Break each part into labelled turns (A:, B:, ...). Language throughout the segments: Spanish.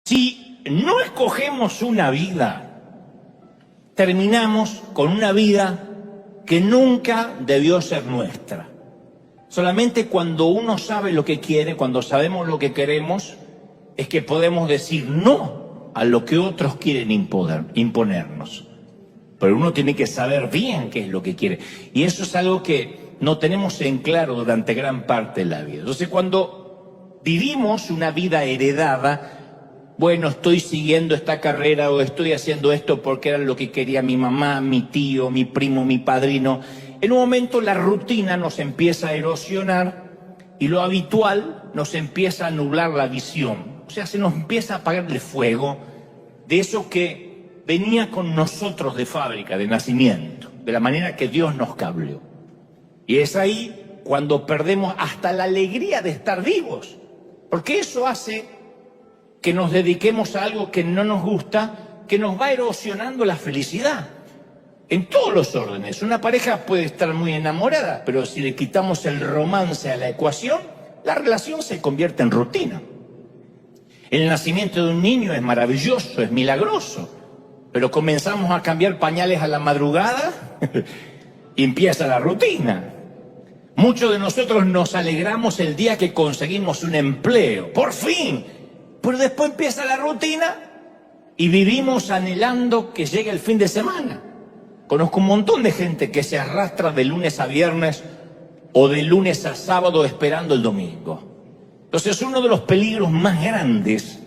A: Si no escogemos una vida, terminamos con una vida que nunca debió ser nuestra. Solamente cuando uno sabe lo que quiere, cuando sabemos lo que queremos, es que podemos decir no a lo que otros quieren imponernos. Pero uno tiene que saber bien qué es lo que quiere. Y eso es algo que no tenemos en claro durante gran parte de la vida. Entonces, cuando vivimos una vida heredada, bueno, estoy siguiendo esta carrera o estoy haciendo esto porque era lo que quería mi mamá, mi tío, mi primo, mi padrino. En un momento la rutina nos empieza a erosionar y lo habitual nos empieza a nublar la visión. O sea, se nos empieza a apagar el fuego de eso que venía con nosotros de fábrica, de nacimiento, de la manera que Dios nos cableó. Y es ahí cuando perdemos hasta la alegría de estar vivos, porque eso hace que nos dediquemos a algo que no nos gusta, que nos va erosionando la felicidad. En todos los órdenes. Una pareja puede estar muy enamorada, pero si le quitamos el romance a la ecuación, la relación se convierte en rutina. El nacimiento de un niño es maravilloso, es milagroso, pero comenzamos a cambiar pañales a la madrugada y empieza la rutina. Muchos de nosotros nos alegramos el día que conseguimos un empleo, ¡por fin! Pero después empieza la rutina y vivimos anhelando que llegue el fin de semana. Conozco un montón de gente que se arrastra de lunes a viernes o de lunes a sábado esperando el domingo. Entonces, uno de los peligros más grandes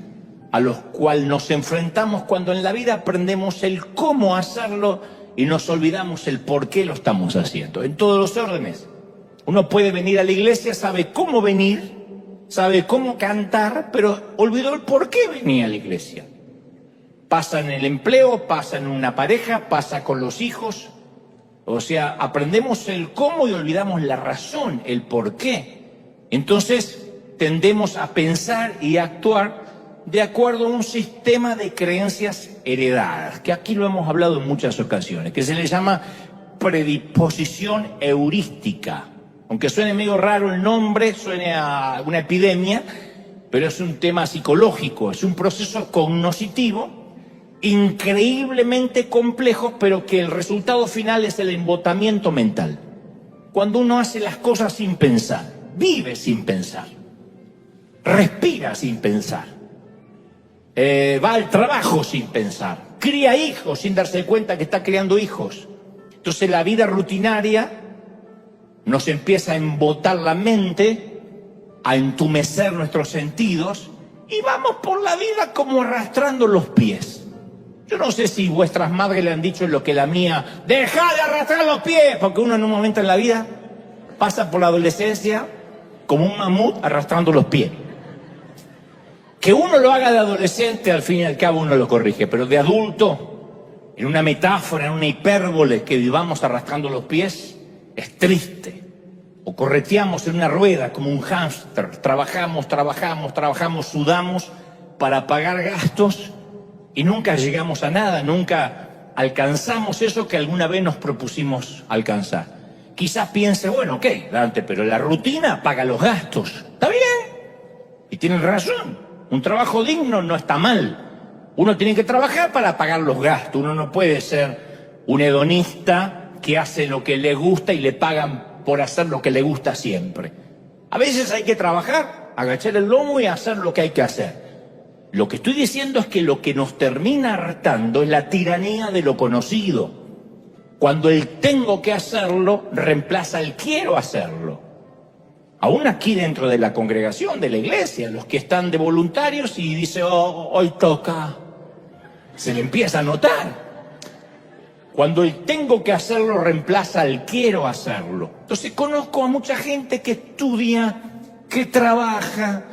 A: a los cuales nos enfrentamos cuando en la vida aprendemos el cómo hacerlo y nos olvidamos el por qué lo estamos haciendo, en todos los órdenes. Uno puede venir a la iglesia, sabe cómo venir, sabe cómo cantar, pero olvidó el por qué venía a la iglesia. Pasa en el empleo, pasa en una pareja, pasa con los hijos. O sea, aprendemos el cómo y olvidamos la razón, el por qué. Entonces, tendemos a pensar y actuar de acuerdo a un sistema de creencias heredadas, que aquí lo hemos hablado en muchas ocasiones, que se le llama predisposición heurística. Aunque suene medio raro el nombre, suene a una epidemia, pero es un tema psicológico, es un proceso cognoscitivo increíblemente complejo, pero que el resultado final es el embotamiento mental. Cuando uno hace las cosas sin pensar, vive sin pensar, respira sin pensar, va al trabajo sin pensar, cría hijos sin darse cuenta que está criando hijos. Entonces la vida rutinaria nos empieza a embotar la mente, a entumecer nuestros sentidos y vamos por la vida como arrastrando los pies. Yo no sé si vuestras madres le han dicho lo que la mía, ¡deja de arrastrar los pies! Porque uno en un momento en la vida pasa por la adolescencia como un mamut arrastrando los pies. Que uno lo haga de adolescente, al fin y al cabo uno lo corrige, pero de adulto, en una metáfora, en una hipérbole, que vivamos arrastrando los pies, es triste. O correteamos en una rueda como un hámster, trabajamos, sudamos para pagar gastos y nunca llegamos a nada, nunca alcanzamos eso que alguna vez nos propusimos alcanzar. Quizás piense, bueno, ok, Dante, pero la rutina paga los gastos. ¿Está bien? Y tienen razón. Un trabajo digno no está mal. Uno tiene que trabajar para pagar los gastos. Uno no puede ser un hedonista que hace lo que le gusta y le pagan por hacer lo que le gusta siempre. A veces hay que trabajar, agachar el lomo y hacer lo que hay que hacer. Lo que estoy diciendo es que lo que nos termina hartando es la tiranía de lo conocido. Cuando el tengo que hacerlo reemplaza el quiero hacerlo. Aún aquí dentro de la congregación, de la iglesia, los que están de voluntarios y dice, oh, hoy toca, se le empieza a notar. Cuando el tengo que hacerlo reemplaza el quiero hacerlo. Entonces conozco a mucha gente que estudia, que trabaja,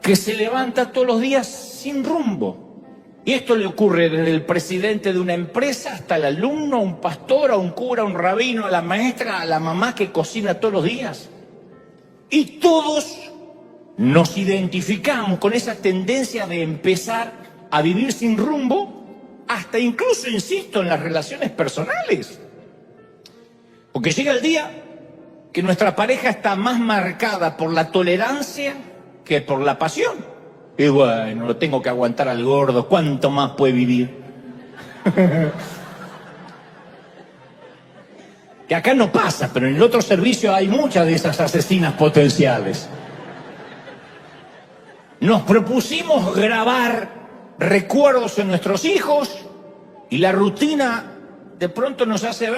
A: que se levanta todos los días sin rumbo. Y esto le ocurre desde el presidente de una empresa hasta el alumno, un pastor, a un cura, a un rabino, a la maestra, a la mamá que cocina todos los días. Y todos nos identificamos con esa tendencia de empezar a vivir sin rumbo, hasta incluso, insisto, en las relaciones personales. Porque llega el día que nuestra pareja está más marcada por la tolerancia que por la pasión. Y bueno, lo tengo que aguantar al gordo, ¿cuánto más puede vivir? Que acá no pasa, pero en el otro servicio hay muchas de esas asesinas potenciales. Nos propusimos grabar recuerdos en nuestros hijos y la rutina de pronto nos hace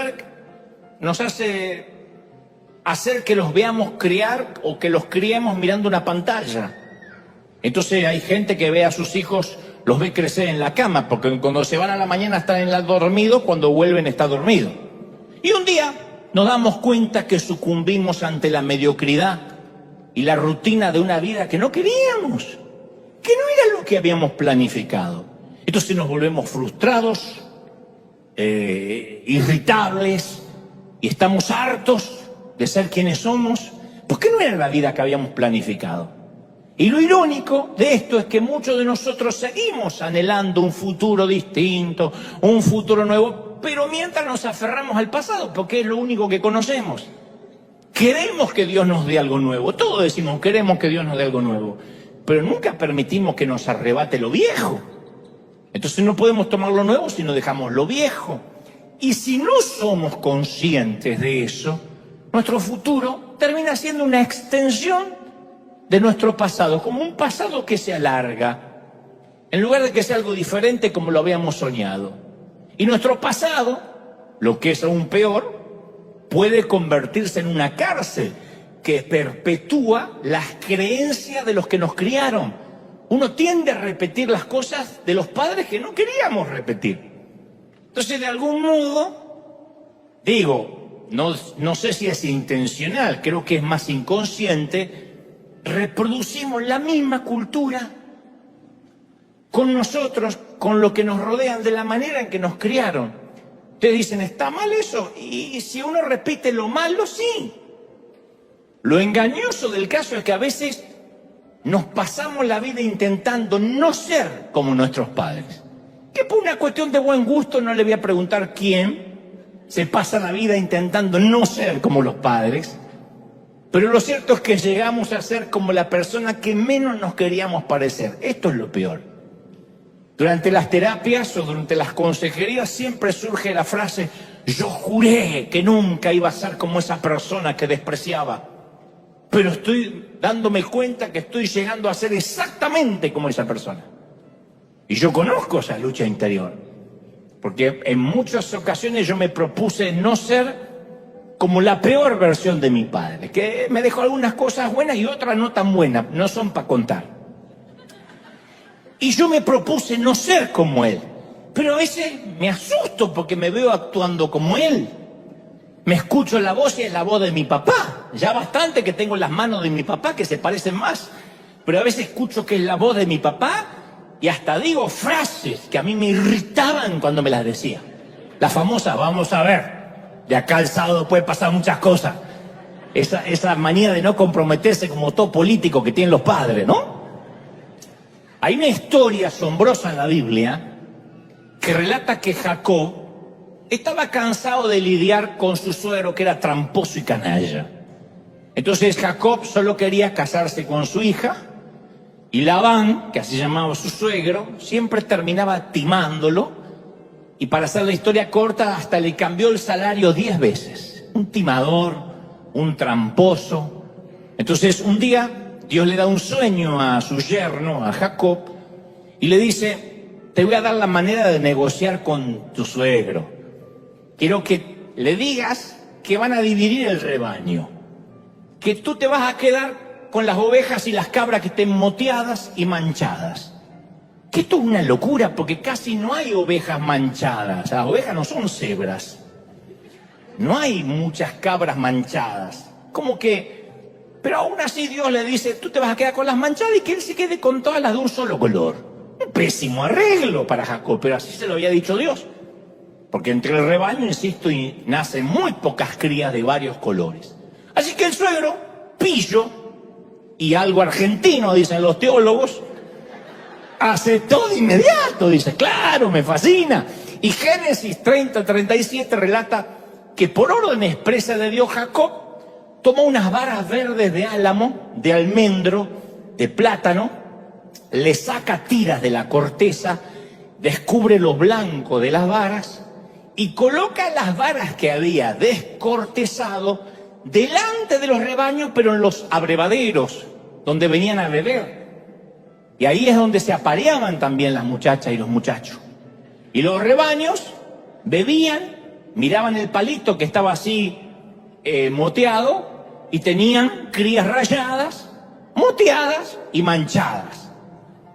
A: hacer que los veamos criar o que los criemos mirando una pantalla. Entonces hay gente que ve a sus hijos, los ve crecer en la cama, porque cuando se van a la mañana están dormidos, cuando vuelven está dormido. Y un día nos damos cuenta que sucumbimos ante la mediocridad y la rutina de una vida que no queríamos, que no era lo que habíamos planificado. Entonces nos volvemos frustrados, irritables, y estamos hartos de ser quienes somos, porque no era la vida que habíamos planificado. Y lo irónico de esto es que muchos de nosotros seguimos anhelando un futuro distinto, un futuro nuevo, pero mientras nos aferramos al pasado, porque es lo único que conocemos. Queremos que Dios nos dé algo nuevo, todos decimos queremos que Dios nos dé algo nuevo, pero nunca permitimos que nos arrebate lo viejo. Entonces no podemos tomar lo nuevo si no dejamos lo viejo. Y si no somos conscientes de eso, nuestro futuro termina siendo una extensión de nuestro pasado, como un pasado que se alarga, en lugar de que sea algo diferente como lo habíamos soñado. Y nuestro pasado, lo que es aún peor, puede convertirse en una cárcel que perpetúa las creencias de los que nos criaron. Uno tiende a repetir las cosas de los padres que no queríamos repetir. Entonces, de algún modo, digo, no sé si es intencional, creo que es más inconsciente, reproducimos la misma cultura con nosotros, con lo que nos rodean, de la manera en que nos criaron. Ustedes dicen, ¿está mal eso? Y si uno repite lo malo, sí. Lo engañoso del caso es que a veces nos pasamos la vida intentando no ser como nuestros padres. Que por una cuestión de buen gusto, no le voy a preguntar quién se pasa la vida intentando no ser como los padres. Pero lo cierto es que llegamos a ser como la persona que menos nos queríamos parecer. Esto es lo peor. Durante las terapias o durante las consejerías siempre surge la frase, yo juré que nunca iba a ser como esa persona que despreciaba. Pero estoy dándome cuenta que estoy llegando a ser exactamente como esa persona. Y yo conozco esa lucha interior. Porque en muchas ocasiones yo me propuse no ser como la peor versión de mi padre, que me dejó algunas cosas buenas y otras no tan buenas, no son para contar. Y yo me propuse no ser como él, pero a veces me asusto porque me veo actuando como él. Me escucho la voz y es la voz de mi papá. Ya bastante que tengo las manos de mi papá que se parecen más, pero a veces escucho que es la voz de mi papá y hasta digo frases que a mí me irritaban cuando me las decía. La famosa, vamos a ver. De acá al sábado puede pasar muchas cosas. Esa manía de no comprometerse como todo político que tienen los padres, ¿no? Hay una historia asombrosa en la Biblia que relata que Jacob estaba cansado de lidiar con su suegro que era tramposo y canalla. Entonces Jacob solo quería casarse con su hija y Labán, que así llamaba su suegro, siempre terminaba timándolo. Y para hacer la historia corta, hasta le cambió el salario 10 veces. Un timador, un tramposo. Entonces, un día, Dios le da un sueño a su yerno, a Jacob, y le dice, te voy a dar la manera de negociar con tu suegro. Quiero que le digas que van a dividir el rebaño. Que tú te vas a quedar con las ovejas y las cabras que estén moteadas y manchadas. Que esto es una locura, porque casi no hay ovejas manchadas. Las ovejas no son cebras. No hay muchas cabras manchadas. Como que... Pero aún así Dios le dice, tú te vas a quedar con las manchadas y que él se quede con todas las de un solo color. Un pésimo arreglo para Jacob, pero así se lo había dicho Dios. Porque entre el rebaño, insisto, y nacen muy pocas crías de varios colores. Así que el suegro, pillo, y algo argentino, dicen los teólogos, aceptó de inmediato, dice, claro, me fascina. Y Génesis 30:37 relata que por orden expresa de Dios, Jacob tomó unas varas verdes de álamo, de almendro, de plátano, le saca tiras de la corteza, descubre lo blanco de las varas y coloca las varas que había descortezado delante de los rebaños, pero en los abrevaderos, donde venían a beber. Y ahí es donde se apareaban también las muchachas y los muchachos. Y los rebaños bebían, miraban el palito que estaba así moteado y tenían crías rayadas, moteadas y manchadas.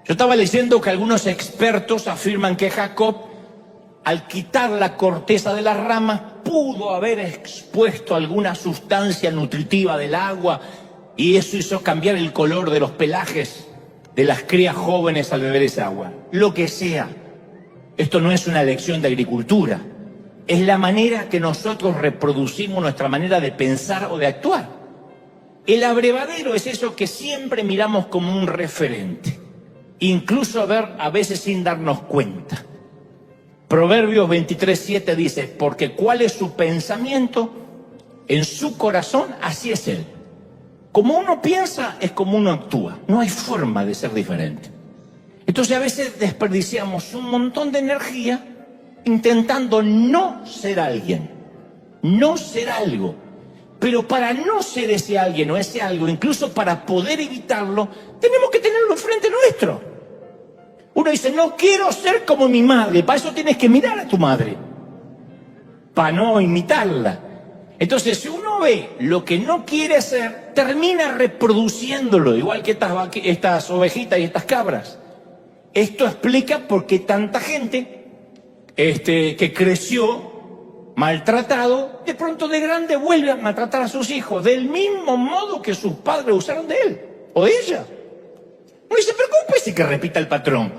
A: Yo estaba leyendo que algunos expertos afirman que Jacob, al quitar la corteza de las ramas, pudo haber expuesto alguna sustancia nutritiva del agua y eso hizo cambiar el color de los pelajes de las crías jóvenes al beber esa agua. Lo que sea, esto no es una lección de agricultura, es la manera que nosotros reproducimos nuestra manera de pensar o de actuar. El abrevadero es eso que siempre miramos como un referente, incluso a veces sin darnos cuenta. Proverbios 23:7 dice, porque cuál es su pensamiento en su corazón, así es él. Como uno piensa, es como uno actúa. No hay forma de ser diferente. Entonces a veces desperdiciamos un montón de energía intentando no ser alguien, no ser algo. Pero para no ser ese alguien o ese algo, incluso para poder evitarlo, tenemos que tenerlo enfrente nuestro. Uno dice, no quiero ser como mi madre. Para eso tienes que mirar a tu madre, para no imitarla. Entonces, si uno ve lo que no quiere ser, termina reproduciéndolo, igual que estas ovejitas y estas cabras. Esto explica por qué tanta gente que creció maltratado, de pronto de grande vuelve a maltratar a sus hijos, del mismo modo que sus padres usaron de él o de ella. No se preocupe que repita el patrón.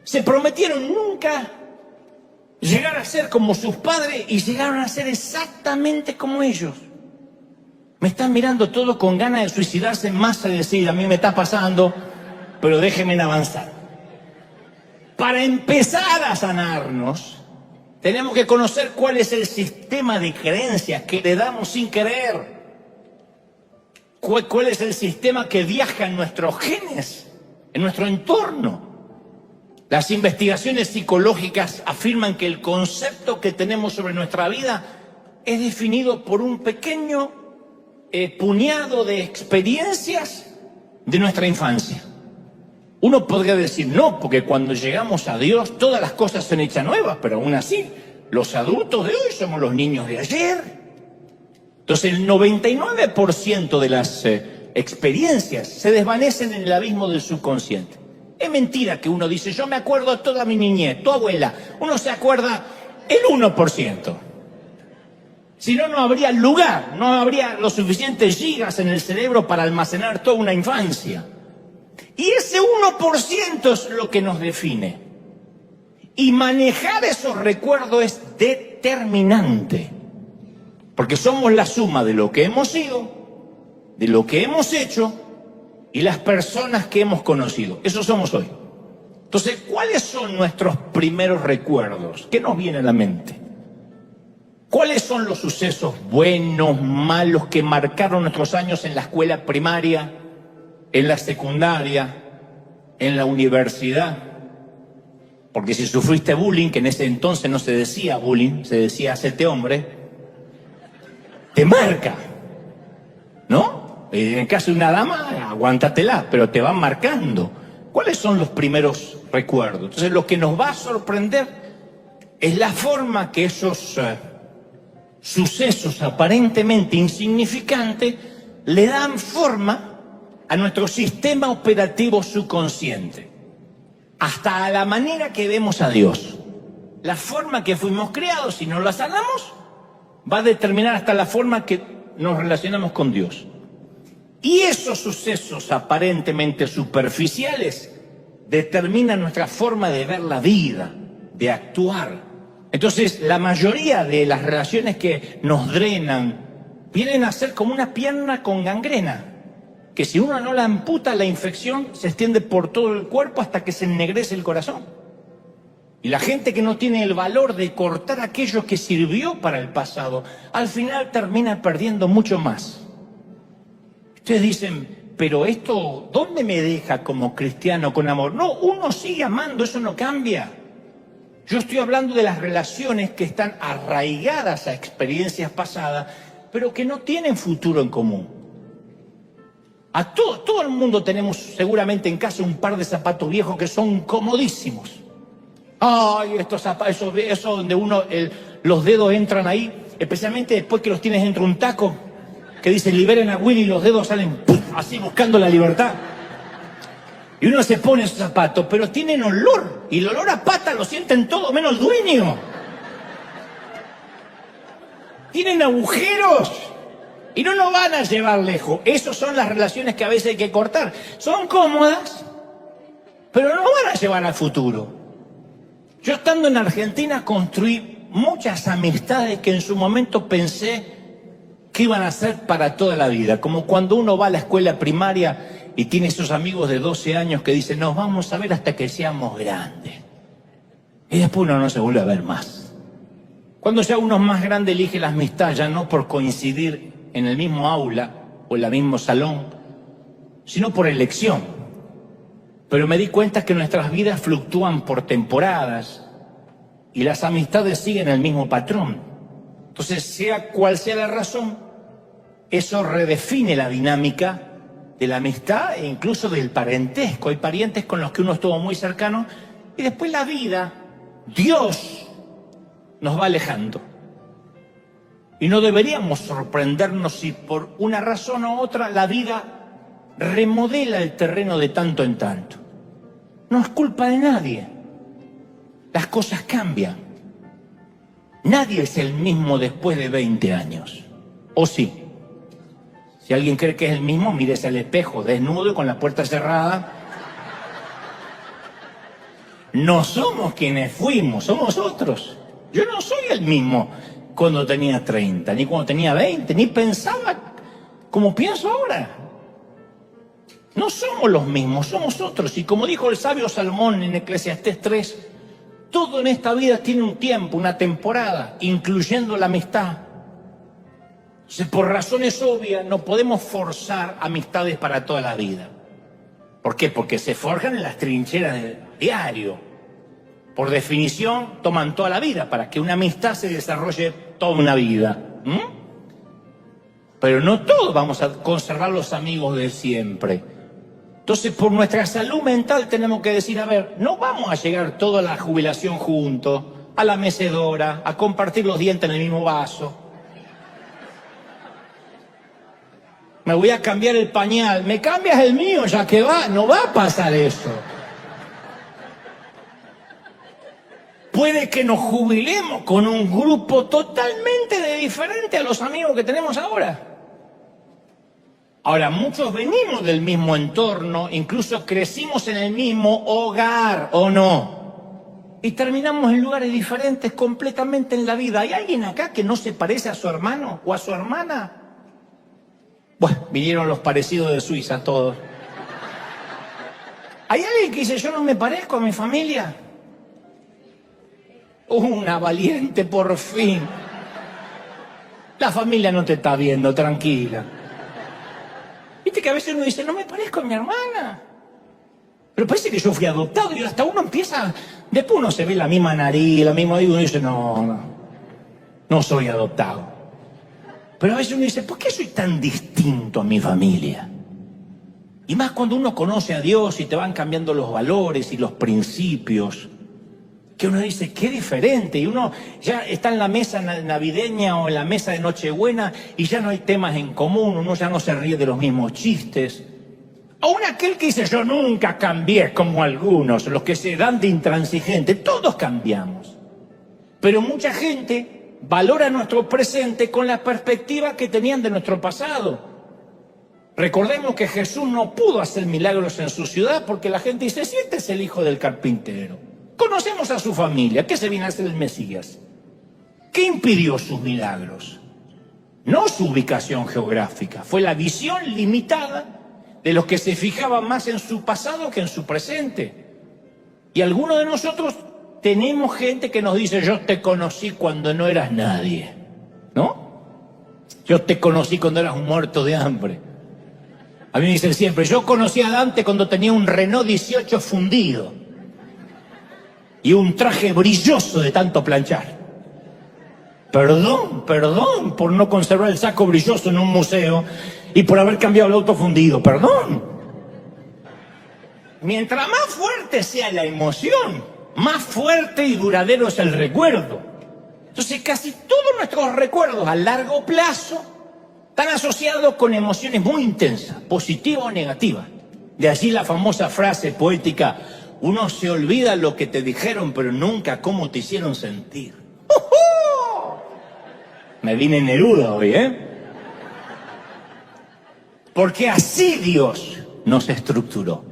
A: Se prometieron nunca llegar a ser como sus padres y llegaron a ser exactamente como ellos. Me están mirando todos con ganas de suicidarse en masa y decir, a mí me está pasando, pero déjenme avanzar. Para empezar a sanarnos, tenemos que conocer cuál es el sistema de creencias que le damos sin querer. ¿Cuál es el sistema que viaja en nuestros genes, en nuestro entorno? Las investigaciones psicológicas afirman que el concepto que tenemos sobre nuestra vida es definido por un pequeño puñado de experiencias de nuestra infancia. Uno podría decir no, porque cuando llegamos a Dios todas las cosas son hechas nuevas, pero aún así los adultos de hoy somos los niños de ayer. Entonces el 99% de las experiencias se desvanecen en el abismo del subconsciente. Es mentira que uno dice, yo me acuerdo toda mi niñez, tu abuela. Uno se acuerda el 1%. Si no, no habría lugar, no habría los suficientes gigas en el cerebro para almacenar toda una infancia. Y ese 1% es lo que nos define. Y manejar esos recuerdos es determinante. Porque somos la suma de lo que hemos sido, de lo que hemos hecho y las personas que hemos conocido. Eso somos hoy. Entonces, ¿cuáles son nuestros primeros recuerdos? ¿Qué nos viene a la mente? ¿Cuáles son los sucesos buenos, malos que marcaron nuestros años en la escuela primaria, en la secundaria, en la universidad? Porque si sufriste bullying, que en ese entonces no se decía bullying, se decía hacete hombre, te marca, ¿no? En el caso de una dama, aguántatela, pero te van marcando. ¿Cuáles son los primeros recuerdos? Entonces, lo que nos va a sorprender es la forma que esos sucesos aparentemente insignificantes le dan forma a nuestro sistema operativo subconsciente. Hasta a la manera que vemos a Dios. La forma que fuimos creados, si no la sanamos, va a determinar hasta la forma que nos relacionamos con Dios. Y esos sucesos aparentemente superficiales determinan nuestra forma de ver la vida, de actuar. Entonces, la mayoría de las relaciones que nos drenan vienen a ser como una pierna con gangrena, que si uno no la amputa, la infección se extiende por todo el cuerpo hasta que se ennegrece el corazón. Y la gente que no tiene el valor de cortar aquello que sirvió para el pasado, al final termina perdiendo mucho más. Ustedes dicen, pero esto, ¿dónde me deja como cristiano con amor? No, uno sigue amando, eso no cambia. Yo estoy hablando de las relaciones que están arraigadas a experiencias pasadas, pero que no tienen futuro en común. A todo el mundo tenemos seguramente en casa un par de zapatos viejos que son comodísimos. Ay, estos zapatos, eso donde los dedos entran ahí, especialmente después que los tienes dentro de un taco, que dice liberen a Willy y los dedos salen ¡pum!, así buscando la libertad. Y uno se pone esos zapatos, pero tienen olor, y el olor a pata lo sienten todo menos el dueño. Tienen agujeros y no nos van a llevar lejos. Esas son las relaciones que a veces hay que cortar. Son cómodas, pero no van a llevar al futuro. Yo estando en Argentina construí muchas amistades que en su momento pensé que iban a ser para toda la vida. Como cuando uno va a la escuela primaria y tiene esos amigos de 12 años que dicen, nos vamos a ver hasta que seamos grandes. Y después uno no se vuelve a ver más. Cuando ya uno es más grande elige la amistad, ya no por coincidir en el mismo aula o en el mismo salón, sino por elección. Pero me di cuenta que nuestras vidas fluctúan por temporadas y las amistades siguen el mismo patrón. Entonces, sea cual sea la razón, eso redefine la dinámica de la amistad e incluso del parentesco. Hay parientes con los que uno estuvo muy cercano y después la vida, Dios, nos va alejando. Y no deberíamos sorprendernos si por una razón u otra la vida remodela el terreno de tanto en tanto. No es culpa de nadie. Las cosas cambian. Nadie es el mismo después de 20 años. ¿O sí? Si alguien cree que es el mismo, mírese al espejo, desnudo y con la puerta cerrada. No somos quienes fuimos, somos otros. Yo no soy el mismo cuando tenía 30, ni cuando tenía 20, ni pensaba como pienso ahora. No somos los mismos, somos otros. Y como dijo el sabio Salomón en Eclesiastés 3, todo en esta vida tiene un tiempo, una temporada, incluyendo la amistad. Entonces, por razones obvias, no podemos forzar amistades para toda la vida. ¿Por qué? Porque se forjan en las trincheras del diario. Por definición, toman toda la vida para que una amistad se desarrolle toda una vida. Pero no todos vamos a conservar los amigos de siempre. Entonces, por nuestra salud mental tenemos que decir, a ver, no vamos a llegar toda la jubilación juntos, a la mecedora, a compartir los dientes en el mismo vaso. Me voy a cambiar el pañal, me cambias el mío ya que va, no va a pasar eso. Puede que nos jubilemos con un grupo totalmente diferente a los amigos que tenemos ahora. Ahora, muchos venimos del mismo entorno, incluso crecimos en el mismo hogar, ¿o no? Y terminamos en lugares diferentes completamente en la vida. ¿Hay alguien acá que no se parece a su hermano o a su hermana? Bueno, vinieron los parecidos de Suiza todos. ¿Hay alguien que dice, yo no me parezco a mi familia? Una valiente, por fin. La familia no te está viendo, tranquila. Viste que a veces uno dice, no me parezco a mi hermana. Pero parece que yo fui adoptado y hasta uno empieza... Después uno se ve la misma nariz, la misma... Y uno dice, no soy adoptado. Pero a veces uno dice, ¿por qué soy tan distinto a mi familia? Y más cuando uno conoce a Dios y te van cambiando los valores y los principios, que uno dice, qué diferente. Y uno ya está en la mesa navideña o en la mesa de Nochebuena y ya no hay temas en común, uno ya no se ríe de los mismos chistes. Aún aquel que dice, yo nunca cambié como algunos, los que se dan de intransigente, todos cambiamos. Pero mucha gente valora nuestro presente con la perspectiva que tenían de nuestro pasado. Recordemos que Jesús no pudo hacer milagros en su ciudad porque la gente dice, si este es el hijo del carpintero. Conocemos a su familia, ¿qué se viene a hacer el Mesías? ¿Qué impidió sus milagros? No su ubicación geográfica, fue la visión limitada de los que se fijaban más en su pasado que en su presente. Y algunos de nosotros tenemos gente que nos dice, yo te conocí cuando no eras nadie, ¿no? Yo te conocí cuando eras un muerto de hambre. A mí me dicen siempre, yo conocí a Dante cuando tenía un Renault 18 fundido y un traje brilloso de tanto planchar. Perdón por no conservar el saco brilloso en un museo y por haber cambiado el auto fundido, perdón. Mientras más fuerte sea la emoción, más fuerte y duradero es el recuerdo. Entonces casi todos nuestros recuerdos a largo plazo están asociados con emociones muy intensas, positivas o negativas. De allí la famosa frase poética, uno se olvida lo que te dijeron, pero nunca cómo te hicieron sentir. ¡Oh! Me vine Neruda hoy, ¿eh? Porque así Dios nos estructuró.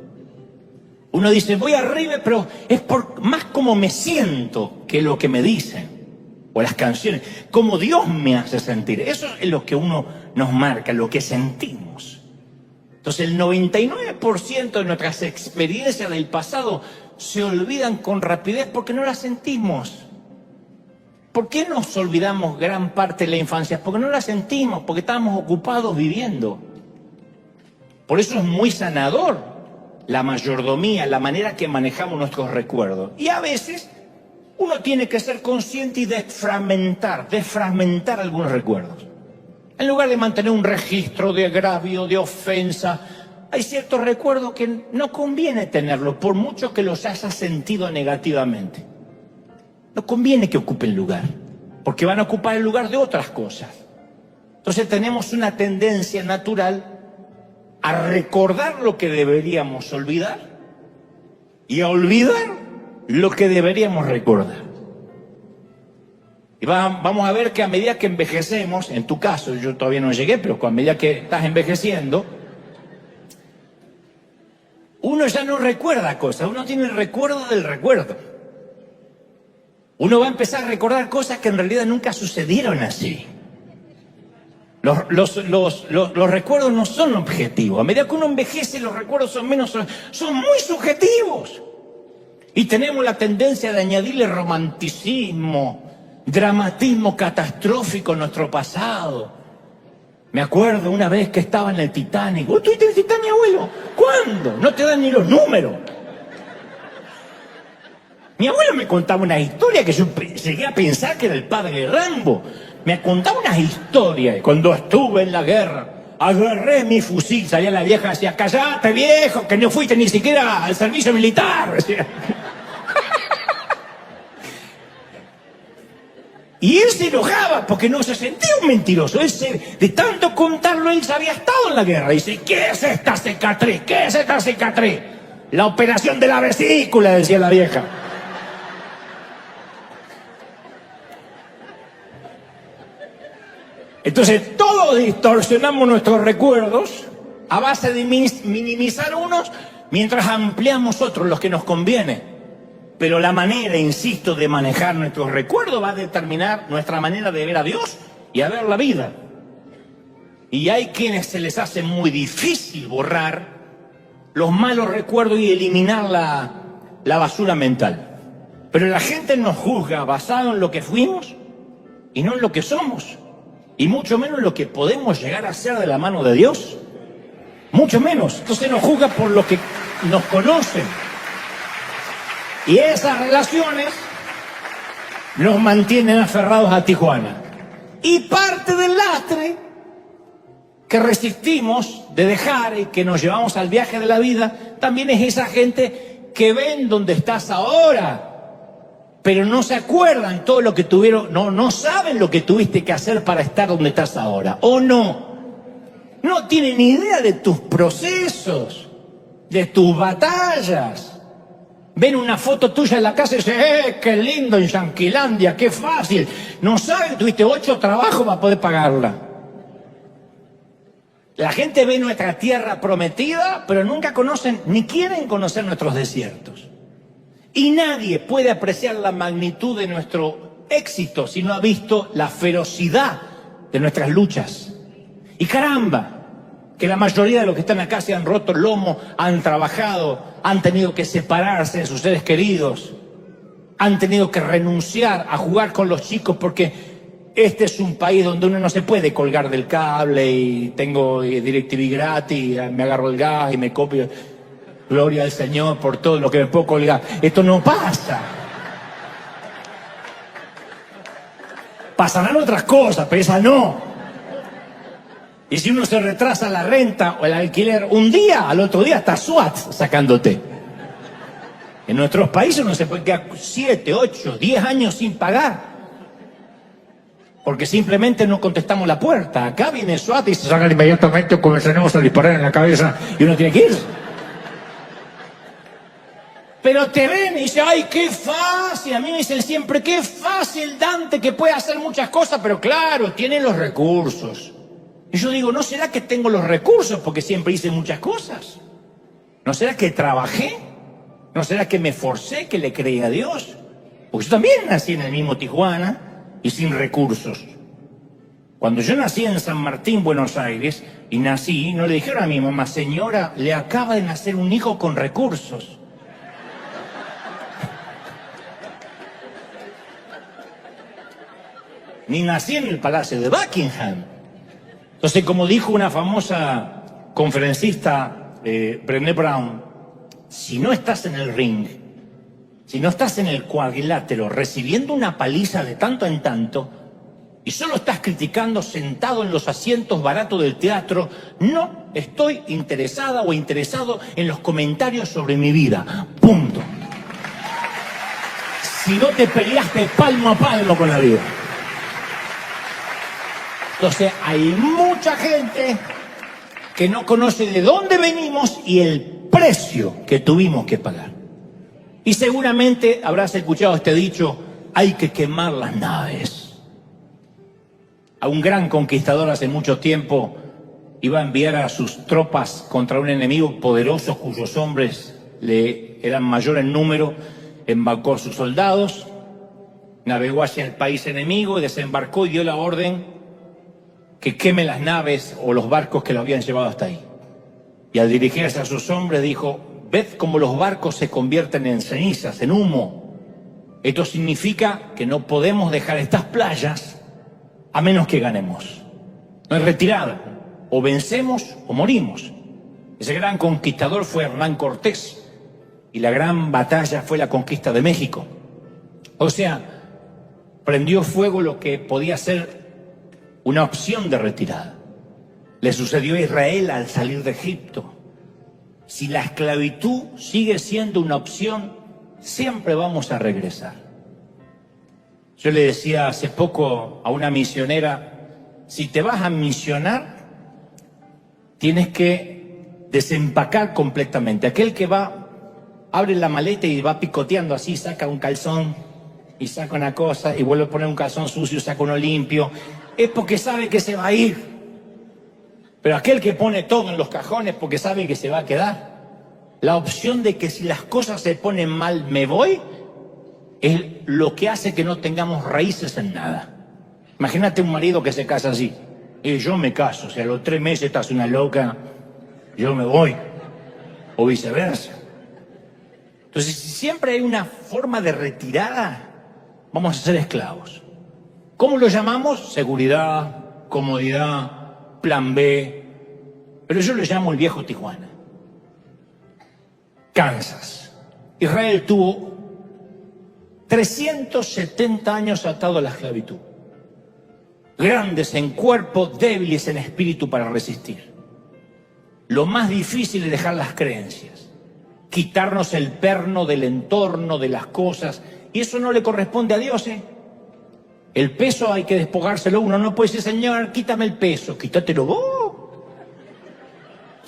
A: Uno dice, voy arriba, pero es por más como me siento que lo que me dicen. O las canciones, como Dios me hace sentir. Eso es lo que uno nos marca, lo que sentimos. Entonces el 99% de nuestras experiencias del pasado se olvidan con rapidez porque no las sentimos. ¿Por qué nos olvidamos gran parte de la infancia? Porque no las sentimos, porque estábamos ocupados viviendo. Por eso es muy sanador la mayordomía, la manera que manejamos nuestros recuerdos. Y a veces uno tiene que ser consciente y desfragmentar algunos recuerdos. En lugar de mantener un registro de agravio, de ofensa, hay ciertos recuerdos que no conviene tenerlos, por mucho que los hayas sentido negativamente. No conviene que ocupen lugar, porque van a ocupar el lugar de otras cosas. Entonces tenemos una tendencia natural a recordar lo que deberíamos olvidar y a olvidar lo que deberíamos recordar. Y vamos a ver que a medida que envejecemos, en tu caso, yo todavía no llegué, pero a medida que estás envejeciendo, uno ya no recuerda cosas, uno tiene el recuerdo del recuerdo. Uno va a empezar a recordar cosas que en realidad nunca sucedieron así. Los recuerdos no son objetivos. A medida que uno envejece, los recuerdos son muy subjetivos. Y tenemos la tendencia de añadirle romanticismo, dramatismo catastrófico a nuestro pasado. Me acuerdo una vez que estaba en el Titanic. ¿Vos estuviste en el Titanic, abuelo? ¿Cuándo? No te dan ni los números. Mi abuelo me contaba una historia que yo llegué a pensar que era el padre de Rambo. Me contaba unas historias. Cuando estuve en la guerra, agarré mi fusil. Salía la vieja y decía, callate viejo, que no fuiste ni siquiera al servicio militar. Y él se enojaba porque no se sentía un mentiroso. De tanto contarlo, él se había estado en la guerra. Y dice, ¿qué es esta cicatriz? ¿Qué es esta cicatriz? La operación de la vesícula, decía la vieja. Entonces todos distorsionamos nuestros recuerdos a base de minimizar unos mientras ampliamos otros, los que nos conviene. Pero la manera, insisto, de manejar nuestros recuerdos va a determinar nuestra manera de ver a Dios y a ver la vida. Y hay quienes se les hace muy difícil borrar los malos recuerdos y eliminar la basura mental. Pero la gente nos juzga basado en lo que fuimos y no en lo que somos. Y mucho menos lo que podemos llegar a ser de la mano de Dios. Mucho menos. Entonces nos juzga por lo que nos conocen. Y esas relaciones nos mantienen aferrados a Tijuana. Y parte del lastre que resistimos de dejar y que nos llevamos al viaje de la vida, también es esa gente que ven dónde estás ahora, pero no se acuerdan todo lo que tuvieron, no saben lo que tuviste que hacer para estar donde estás ahora, o no tienen ni idea de tus procesos, de tus batallas. Ven una foto tuya en la casa y dicen, qué lindo en Yanquilandia, qué fácil. No saben, tuviste 8 trabajos para poder pagarla. La gente ve nuestra tierra prometida, pero nunca conocen, ni quieren conocer nuestros desiertos. Y nadie puede apreciar la magnitud de nuestro éxito si no ha visto la ferocidad de nuestras luchas. Y caramba, que la mayoría de los que están acá se han roto el lomo, han trabajado, han tenido que separarse de sus seres queridos, han tenido que renunciar a jugar con los chicos porque este es un país donde uno no se puede colgar del cable y tengo DirecTV gratis, me agarro el gas y me copio. Gloria al Señor por todo lo que me puedo colgar. Esto no pasa. Pasarán otras cosas, pero esa no. Y si uno se retrasa la renta o el alquiler un día, al otro día está SWAT sacándote. En nuestros países uno se puede quedar 7, 8, 10 años sin pagar. Porque simplemente no contestamos la puerta. Acá viene SWAT y se sacan inmediatamente o comenzaremos a disparar en la cabeza y uno tiene que ir. Pero te ven y dicen, ¡ay, qué fácil! A mí me dicen siempre, ¡qué fácil Dante que puede hacer muchas cosas! Pero claro, tiene los recursos. Y yo digo, ¿no será que tengo los recursos porque siempre hice muchas cosas? ¿No será que trabajé? ¿No será que me forcé, que le creí a Dios? Porque yo también nací en el mismo Tijuana y sin recursos. Cuando yo nací en San Martín, Buenos Aires, y nací, no le dijeron a mi mamá, señora, le acaba de nacer un hijo con recursos. Ni nací en el Palacio de Buckingham. Entonces, como dijo una famosa conferencista, Brené Brown, si no estás en el ring, si no estás en el cuadrilátero recibiendo una paliza de tanto en tanto, y solo estás criticando sentado en los asientos baratos del teatro, no estoy interesada o interesado en los comentarios sobre mi vida. Punto. Si no te peleaste palmo a palmo con la vida. Entonces hay mucha gente que no conoce de dónde venimos y el precio que tuvimos que pagar. Y seguramente habrás escuchado este dicho, hay que quemar las naves. A un gran conquistador hace mucho tiempo iba a enviar a sus tropas contra un enemigo poderoso cuyos hombres le eran mayor en número, embarcó a sus soldados, navegó hacia el país enemigo y desembarcó y dio la orden que queme las naves o los barcos que lo habían llevado hasta ahí. Y al dirigirse a sus hombres dijo, ved cómo los barcos se convierten en cenizas, en humo. Esto significa que no podemos dejar estas playas a menos que ganemos. No hay retirada, o vencemos o morimos. Ese gran conquistador fue Hernán Cortés y la gran batalla fue la conquista de México. O sea, prendió fuego lo que podía ser una opción de retirada. Le sucedió a Israel al salir de Egipto. Si la esclavitud sigue siendo una opción, siempre vamos a regresar. Yo le decía hace poco a una misionera, si te vas a misionar, tienes que desempacar completamente. Aquel que va, abre la maleta y va picoteando así, saca un calzón y saca una cosa y vuelve a poner un calzón sucio, saca uno limpio, es porque sabe que se va a ir. Pero aquel que pone todo en los cajones porque sabe que se va a quedar. La opción de que si las cosas se ponen mal me voy, es lo que hace que no tengamos raíces en nada. Imagínate un marido que se casa así. Y yo me caso, si a los 3 meses estás una loca, yo me voy. O viceversa. Entonces, si siempre hay una forma de retirada, vamos a ser esclavos. ¿Cómo lo llamamos? Seguridad, comodidad, plan B. Pero yo lo llamo el viejo Tijuana. Kansas. Israel tuvo 370 años atado a la esclavitud. Grandes en cuerpo, débiles en espíritu para resistir. Lo más difícil es dejar las creencias. Quitarnos el perno del entorno, de las cosas. Y eso no le corresponde a Dios, ¿eh? El peso hay que despojárselo. Uno no puede decir, Señor, quítame el peso. Quítatelo vos.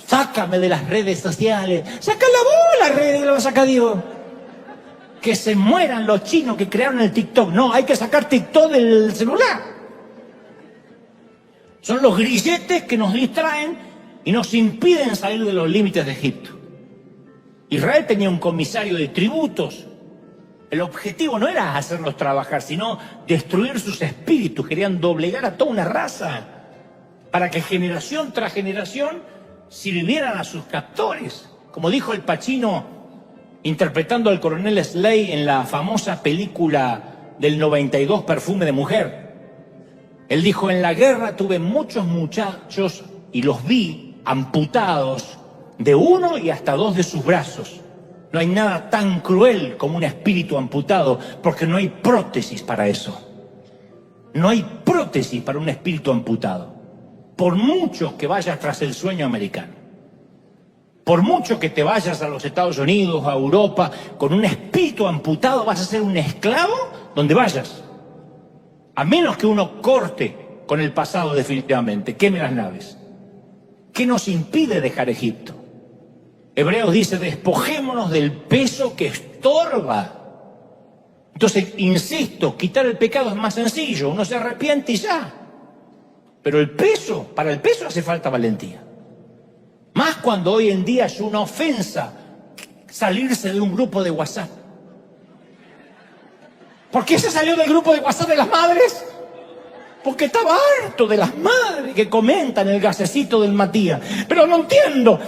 A: Sácame de las redes sociales. Sácala vos las redes, lo saca Dios. Que se mueran los chinos que crearon el TikTok. No, hay que sacar TikTok del celular. Son los grilletes que nos distraen y nos impiden salir de los límites de Egipto. Israel tenía un comisario de tributos. El objetivo no era hacerlos trabajar, sino destruir sus espíritus. Querían doblegar a toda una raza para que generación tras generación sirvieran a sus captores. Como dijo el Pacino, interpretando al coronel Slade en la famosa película del 92, Perfume de Mujer. Él dijo, en la guerra tuve muchos muchachos y los vi amputados de uno y hasta dos de sus brazos. No hay nada tan cruel como un espíritu amputado, porque no hay prótesis para eso. No hay prótesis para un espíritu amputado. Por mucho que vayas tras el sueño americano, por mucho que te vayas a los Estados Unidos, a Europa, con un espíritu amputado vas a ser un esclavo donde vayas. A menos que uno corte con el pasado definitivamente, queme las naves. ¿Qué nos impide dejar Egipto? Hebreos dice, despojémonos del peso que estorba. Entonces, insisto, quitar el pecado es más sencillo, uno se arrepiente y ya. Pero el peso, para el peso hace falta valentía. Más cuando hoy en día es una ofensa salirse de un grupo de WhatsApp. ¿Por qué se salió del grupo de WhatsApp de las madres? Porque estaba harto de las madres que comentan el gasecito del Matías. Pero no entiendo,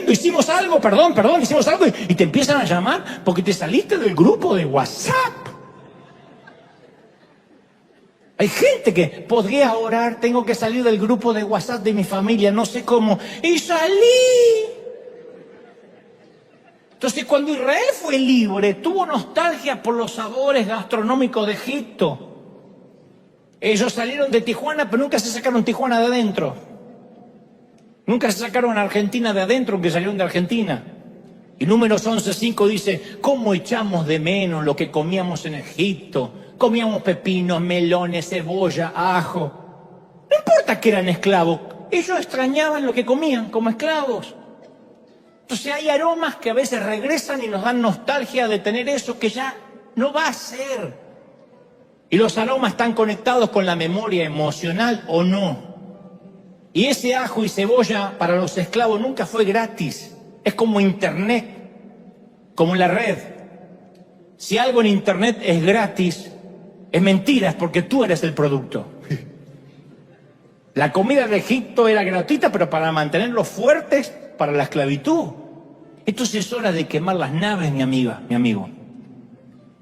A: hicimos algo, perdón, hicimos algo y te empiezan a llamar porque te saliste del grupo de WhatsApp. Hay gente que podría orar, tengo que salir del grupo de WhatsApp de mi familia, no sé cómo, y salí. Entonces, cuando Israel fue libre, tuvo nostalgia por los sabores gastronómicos de Egipto. Ellos salieron de Tijuana, pero nunca se sacaron Tijuana de adentro. Nunca se sacaron a Argentina de adentro, aunque salieron de Argentina. Y Números 11:5 dice, ¿cómo echamos de menos lo que comíamos en Egipto? Comíamos pepinos, melones, cebolla, ajo. No importa que eran esclavos, ellos extrañaban lo que comían como esclavos. Entonces hay aromas que a veces regresan y nos dan nostalgia de tener eso que ya no va a ser. Y los aromas están conectados con la memoria emocional o no. Y ese ajo y cebolla para los esclavos nunca fue gratis. Es como internet, como la red. Si algo en internet es gratis, es mentira, es porque tú eres el producto. La comida de Egipto era gratuita, pero para mantenerlos fuertes para la esclavitud. Entonces es hora de quemar las naves, mi amiga, mi amigo.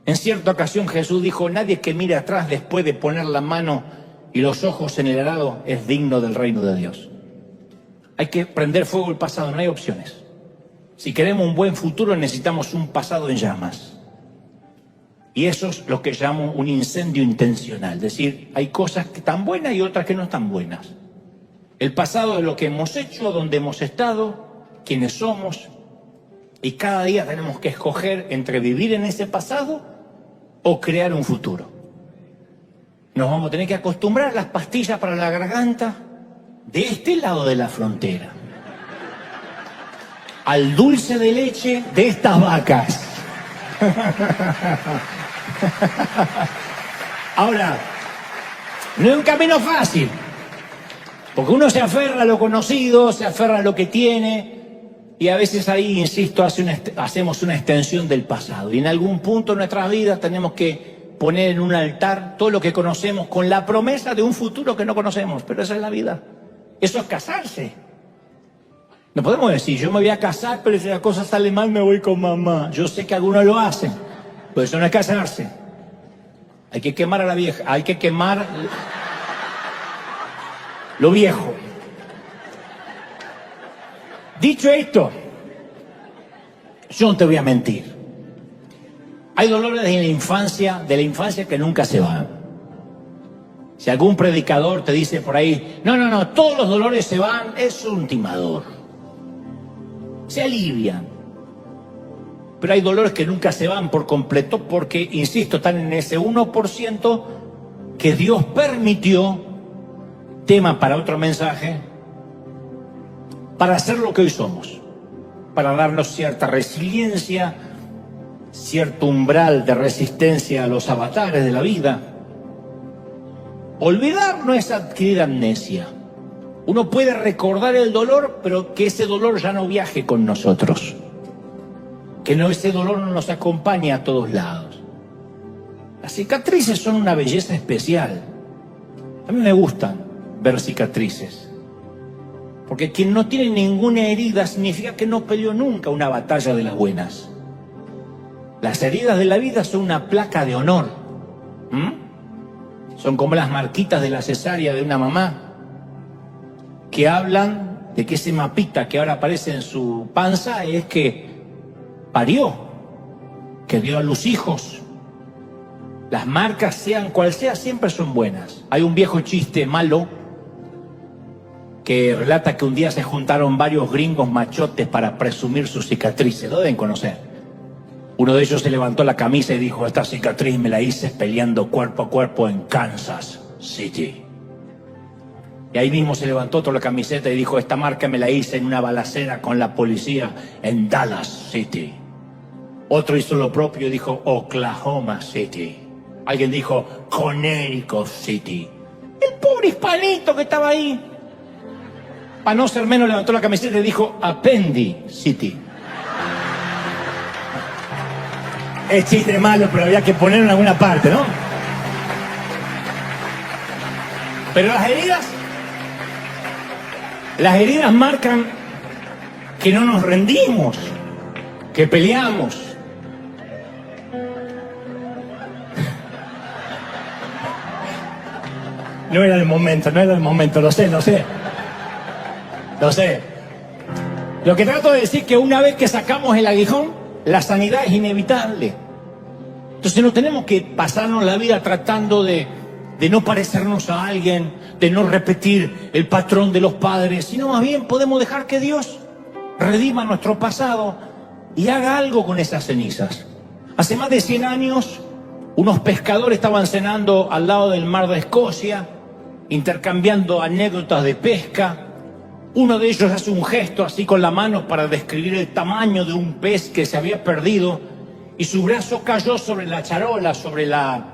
A: En cierta ocasión Jesús dijo, nadie que mire atrás después de poner la mano y los ojos en el arado es digno del reino de Dios. Hay que prender fuego el pasado, no hay opciones. Si queremos un buen futuro necesitamos un pasado en llamas. Y eso es lo que llamo un incendio intencional. Es decir, hay cosas que están buenas y otras que no están buenas. El pasado es lo que hemos hecho, donde hemos estado, quiénes somos. Y cada día tenemos que escoger entre vivir en ese pasado o crear un futuro. Nos vamos a tener que acostumbrar a las pastillas para la garganta de este lado de la frontera. Al dulce de leche de estas vacas. Ahora, no es un camino fácil, porque uno se aferra a lo conocido, se aferra a lo que tiene, y a veces ahí, insisto, hacemos una extensión del pasado. Y en algún punto de nuestras vidas tenemos que poner en un altar todo lo que conocemos con la promesa de un futuro que no conocemos, pero esa es la vida. Eso es casarse. No podemos decir, yo me voy a casar, pero si la cosa sale mal me voy con mamá. Yo sé que algunos lo hacen, pero eso no es casarse. Hay que quemar a la vieja, hay que quemar lo viejo. Dicho esto, yo no te voy a mentir. Hay dolores de la infancia que nunca se van. Si algún predicador te dice por ahí, no, todos los dolores se van, es un timador. Se alivian. Pero hay dolores que nunca se van por completo porque, insisto, están en ese 1% que Dios permitió, tema para otro mensaje, para hacer lo que hoy somos, para darnos cierta resiliencia, cierto umbral de resistencia a los avatares de la vida. Olvidar no es adquirir amnesia. Uno puede recordar el dolor, pero que ese dolor ya no viaje con nosotros. Que ese dolor no nos acompañe a todos lados. Las cicatrices son una belleza especial. A mí me gustan ver cicatrices. Porque quien no tiene ninguna herida significa que no peleó nunca una batalla de las buenas. Las heridas de la vida son una placa de honor. Son como las marquitas de la cesárea de una mamá, que hablan de que ese mapita que ahora aparece en su panza es que parió, que dio a luz hijos. Las marcas, sean cual sea, siempre son buenas. Hay un viejo chiste malo que relata que un día se juntaron varios gringos machotes para presumir sus cicatrices. Lo deben conocer. Uno de ellos se levantó la camisa y dijo: esta cicatriz me la hice peleando cuerpo a cuerpo en Kansas City. Y ahí mismo se levantó otro la camiseta y dijo: esta marca me la hice en una balacera con la policía en Dallas City. Otro hizo lo propio y dijo: Oklahoma City. Alguien dijo: Connecticut City. El pobre hispanito que estaba ahí, para no ser menos, levantó la camiseta y dijo: Appendi City. Es chiste malo, pero había que ponerlo en alguna parte, ¿no? Pero las heridas marcan que no nos rendimos, que peleamos. No era el momento, lo sé. Lo que trato de decir es que una vez que sacamos el aguijón, la sanidad es inevitable. Entonces no tenemos que pasarnos la vida tratando de no parecernos a alguien, de no repetir el patrón de los padres, sino más bien podemos dejar que Dios redima nuestro pasado y haga algo con esas cenizas. Hace más de 100 años, unos pescadores estaban cenando al lado del mar de Escocia, intercambiando anécdotas de pesca. Uno de ellos hace un gesto así con la mano para describir el tamaño de un pez que se había perdido, y su brazo cayó sobre la charola, sobre la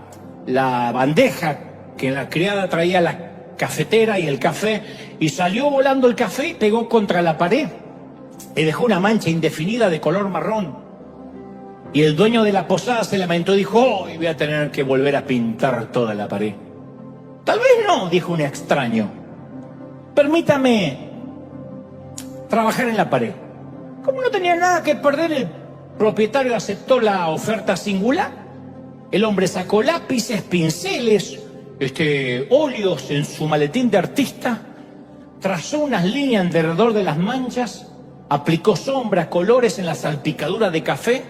A: bandeja que la criada traía, la cafetera y el café, y salió volando el café y pegó contra la pared y dejó una mancha indefinida de color marrón. Y el dueño de la posada se lamentó y dijo: hoy voy a tener que volver a pintar toda la pared. Tal vez no, dijo un extraño. Permítame trabajar en la pared. Como no tenía nada que perder, el propietario aceptó la oferta singular. El hombre sacó lápices, pinceles, óleos en su maletín de artista, trazó unas líneas alrededor de las manchas, aplicó sombras, colores en la salpicadura de café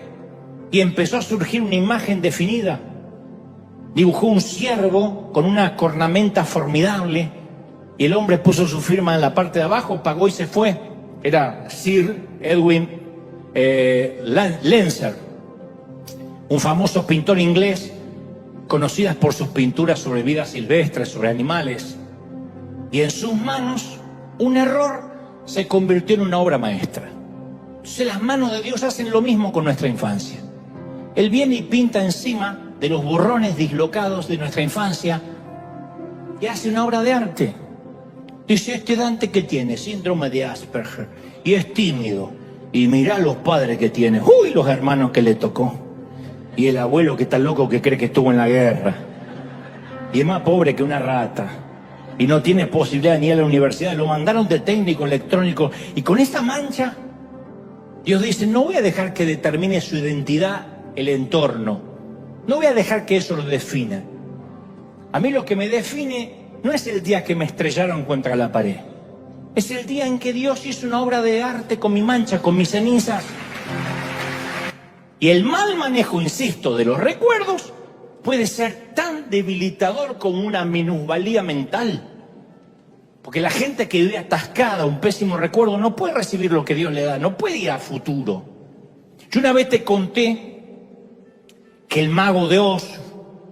A: y empezó a surgir una imagen definida. Dibujó un ciervo con una cornamenta formidable y el hombre puso su firma en la parte de abajo, pagó y se fue. Era Sir Edwin Spencer, un famoso pintor inglés, conocido por sus pinturas sobre vida silvestre, sobre animales. Y en sus manos, un error se convirtió en una obra maestra. Entonces las manos de Dios hacen lo mismo con nuestra infancia. Él viene y pinta encima de los borrones dislocados de nuestra infancia y hace una obra de arte. Dice: este Dante que tiene síndrome de Asperger y es tímido, y mirá los padres que tiene, uy, los hermanos que le tocó, y el abuelo que está loco que cree que estuvo en la guerra, y es más pobre que una rata, y no tiene posibilidad de ir a la universidad, lo mandaron de técnico electrónico, y con esta mancha Dios dice: no voy a dejar que determine su identidad el entorno, no voy a dejar que eso lo defina. A mí lo que me define no es el día que me estrellaron contra la pared, es el día en que Dios hizo una obra de arte con mi mancha, con mis cenizas. Y el mal manejo, insisto, de los recuerdos puede ser tan debilitador como una minusvalía mental. Porque la gente que vive atascada, un pésimo recuerdo, no puede recibir lo que Dios le da, no puede ir a futuro. Yo una vez te conté que El Mago de Oz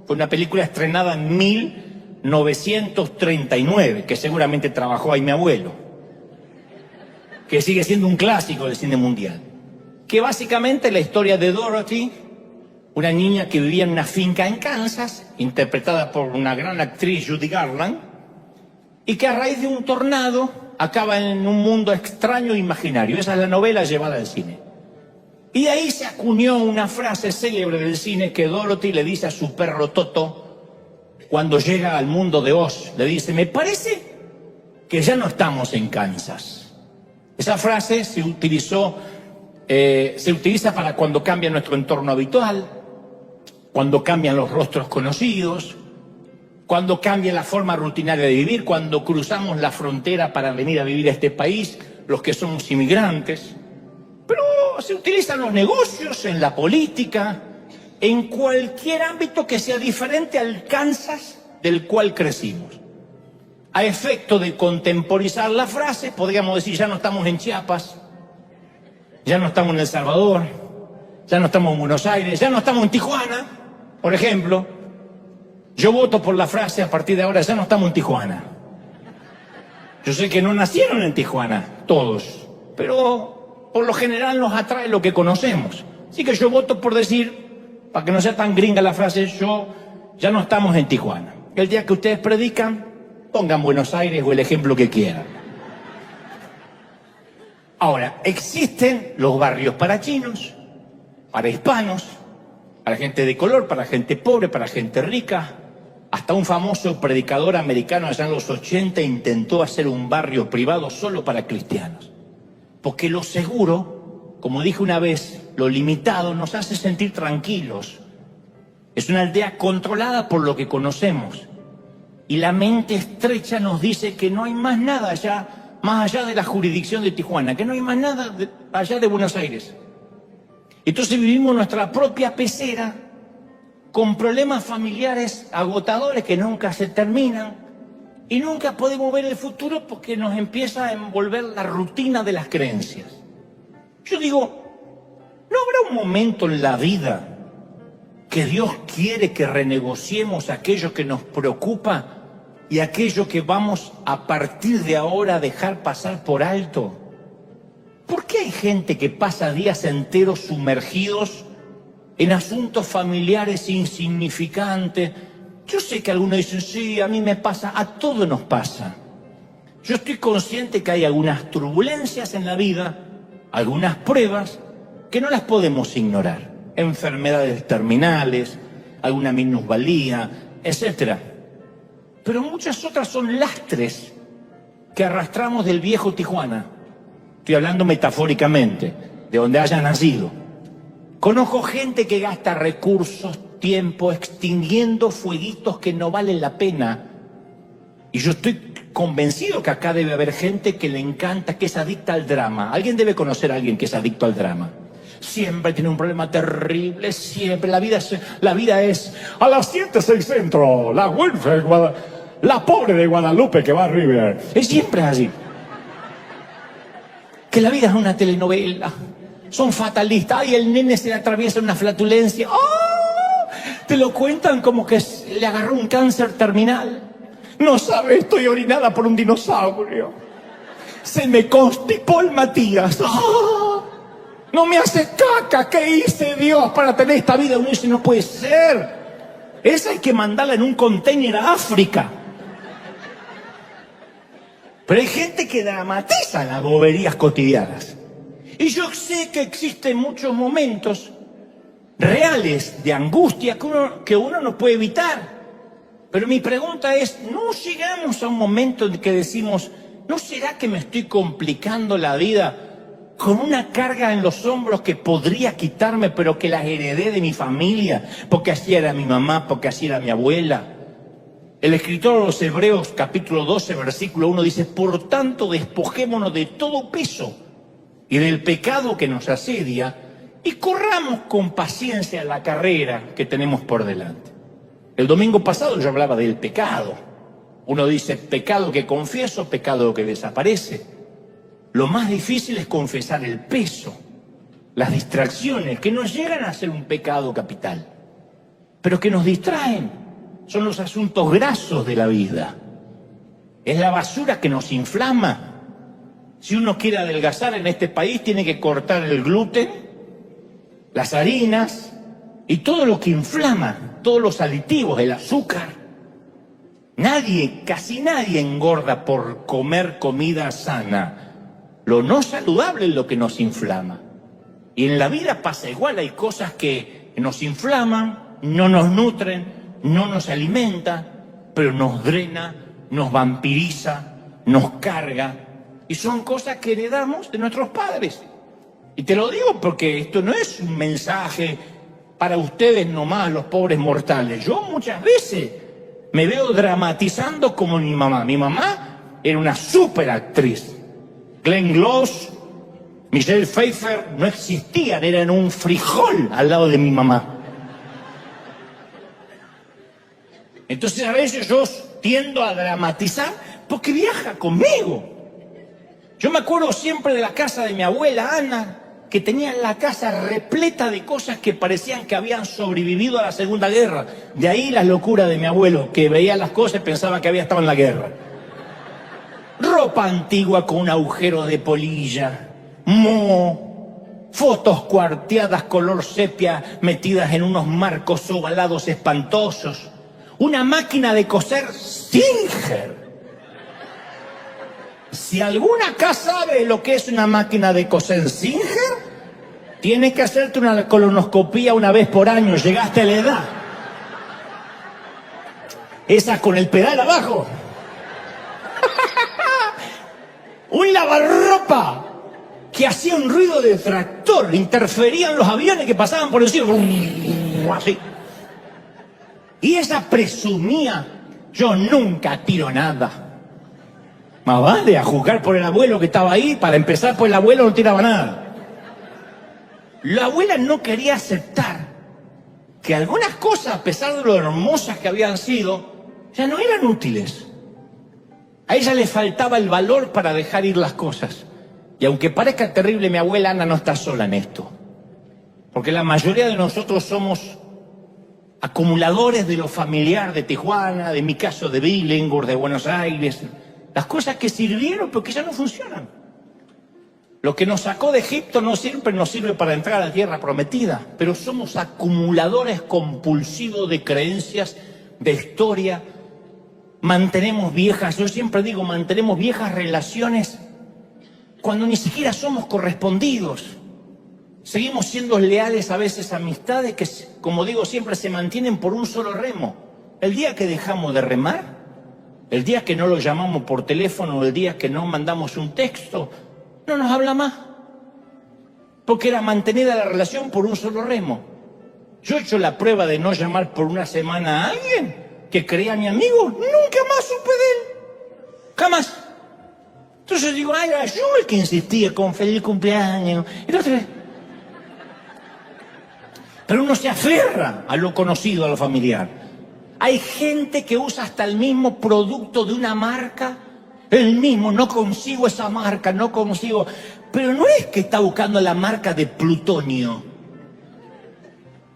A: fue una película estrenada en 1939, que seguramente trabajó ahí mi abuelo, que sigue siendo un clásico del cine mundial, que básicamente es la historia de Dorothy, una niña que vivía en una finca en Kansas, interpretada por una gran actriz, Judy Garland, y que a raíz de un tornado acaba en un mundo extraño e imaginario. Esa es la novela llevada al cine. Y de ahí se acuñó una frase célebre del cine que Dorothy le dice a su perro Toto cuando llega al mundo de Oz. Le dice: me parece que ya no estamos en Kansas. Esa frase se utiliza para cuando cambia nuestro entorno habitual, cuando cambian los rostros conocidos, cuando cambia la forma rutinaria de vivir, cuando cruzamos la frontera para venir a vivir a este país, los que somos inmigrantes. Pero se utilizan los negocios, en la política, en cualquier ámbito que sea diferente al Kansas del cual crecimos. A efecto de contemporizar la frase, podríamos decir, ya no estamos en Chiapas, ya no estamos en El Salvador, ya no estamos en Buenos Aires, ya no estamos en Tijuana, por ejemplo. Yo voto por la frase, a partir de ahora, ya no estamos en Tijuana. Yo sé que no nacieron en Tijuana, todos, pero por lo general nos atrae lo que conocemos. Así que yo voto por decir, para que no sea tan gringa la frase, ya no estamos en Tijuana. El día que ustedes predican, pongan Buenos Aires o el ejemplo que quieran. Ahora, existen los barrios para chinos, para hispanos, para gente de color, para gente pobre, para gente rica. Hasta un famoso predicador americano allá en los 80 intentó hacer un barrio privado solo para cristianos. Porque lo seguro, como dije una vez, lo limitado nos hace sentir tranquilos. Es una aldea controlada por lo que conocemos. Y la mente estrecha nos dice que no hay más nada allá, más allá de la jurisdicción de Tijuana, que no hay más nada allá de Buenos Aires. Entonces vivimos nuestra propia pecera, con problemas familiares agotadores que nunca se terminan, y nunca podemos ver el futuro porque nos empieza a envolver la rutina de las creencias. Yo digo, ¿no habrá un momento en la vida que Dios quiere que renegociemos aquello que nos preocupa y aquello que vamos a partir de ahora a dejar pasar por alto? ¿Por qué hay gente que pasa días enteros sumergidos en asuntos familiares insignificantes? Yo sé que algunos dicen, sí, a mí me pasa, a todos nos pasa. Yo estoy consciente que hay algunas turbulencias en la vida, algunas pruebas que no las podemos ignorar. Enfermedades terminales, alguna minusvalía, etc. Pero muchas otras son lastres que arrastramos del viejo Tijuana. Estoy hablando metafóricamente, de donde haya nacido. Conozco gente que gasta recursos, tiempo, extinguiendo fueguitos que no valen la pena. Y yo estoy convencido que acá debe haber gente que le encanta, que es adicta al drama. Alguien debe conocer a alguien que es adicto al drama. Siempre tiene un problema terrible, siempre. La vida es a las 7:06 centro, la Wilfred, la pobre de Guadalupe que va a River. Es siempre así. Que la vida es una telenovela. Son fatalistas. Ay, el nene se le atraviesa una flatulencia. ¡Oh! Te lo cuentan como que le agarró un cáncer terminal. No sabe, estoy orinada por un dinosaurio. Se me constipó el Matías. ¡Oh! No me hace caca. ¿Qué hice, Dios, para tener esta vida? Uno dice, no puede ser. Esa hay que mandarla en un container a África. Pero hay gente que dramatiza las boberías cotidianas. Y yo sé que existen muchos momentos reales de angustia que uno no puede evitar. Pero mi pregunta es, ¿no llegamos a un momento en que decimos, ¿no será que me estoy complicando la vida con una carga en los hombros que podría quitarme, pero que las heredé de mi familia? Porque así era mi mamá, porque así era mi abuela. El escritor de los Hebreos, capítulo 12, versículo 1, dice, por tanto, despojémonos de todo peso y del pecado que nos asedia y corramos con paciencia la carrera que tenemos por delante. El domingo pasado yo hablaba del pecado. Uno dice, pecado que confieso, pecado que desaparece. Lo más difícil es confesar el peso, las distracciones que nos llegan a ser un pecado capital, pero que nos distraen. Son los asuntos grasos de la vida. Es la basura que nos inflama. Si uno quiere adelgazar en este país, tiene que cortar el gluten, las harinas y todo lo que inflama, todos los aditivos, el azúcar. Casi nadie engorda por comer comida sana. Lo no saludable es lo que nos inflama. Y en la vida pasa igual, hay cosas que nos inflaman, no nos nutren, no nos alimenta, pero nos drena, nos vampiriza, nos carga. Y son cosas que heredamos de nuestros padres. Y te lo digo porque esto no es un mensaje para ustedes nomás, los pobres mortales. Yo muchas veces Me veo dramatizando como mi mamá. Mi mamá era una súper actriz. Glenn Close, Michelle Pfeiffer no existían, eran un frijol al lado de mi mamá. Entonces a veces yo tiendo a dramatizar porque viaja conmigo. Yo me acuerdo siempre de la casa de mi abuela Ana, que tenía la casa repleta de cosas que parecían que habían sobrevivido a la Segunda Guerra. De ahí la locura de mi abuelo, que veía las cosas y pensaba que había estado en la guerra. Ropa antigua con un agujero de polilla, moho, fotos cuarteadas color sepia metidas en unos marcos ovalados espantosos, una máquina de coser Singer. Si alguna acá sabe lo que es una máquina de coser Singer, tienes que hacerte una colonoscopía una vez por año, llegaste a la edad. Esa con el pedal abajo. Un lavarropa que hacía un ruido de tractor, interferían los aviones que pasaban por encima. Así. Y ella presumía, yo nunca tiro nada. Más vale a juzgar por el abuelo que estaba ahí. Para empezar, pues el abuelo no tiraba nada. La abuela no quería aceptar que algunas cosas, a pesar de lo hermosas que habían sido, ya no eran útiles. A ella le faltaba el valor para dejar ir las cosas. Y aunque parezca terrible, mi abuela Ana no está sola en esto. Porque la mayoría de nosotros somos acumuladores de lo familiar de Tijuana, de mi caso de Billinghurst, de Buenos Aires. Las cosas que sirvieron, pero que ya no funcionan. Lo que nos sacó de Egipto no siempre nos sirve para entrar a la tierra prometida, pero somos acumuladores compulsivos de creencias, de historia. Mantenemos viejas, yo siempre digo, mantenemos viejas relaciones cuando ni siquiera somos correspondidos. Seguimos siendo leales a veces a amistades que, como digo siempre, se mantienen por un solo remo. El día que dejamos de remar, el día que no lo llamamos por teléfono, el día que no mandamos un texto, no nos habla más. Porque era mantenida la relación por un solo remo. Yo he hecho la prueba de no llamar por una semana a alguien que creía mi amigo, nunca más supe de él. Jamás. Entonces digo, ay, era yo el que insistía con feliz cumpleaños. Entonces, pero uno se aferra a lo conocido, a lo familiar. Hay gente que usa hasta el mismo producto de una marca, el mismo, no consigo esa marca, no consigo. Pero no es que está buscando la marca de plutonio.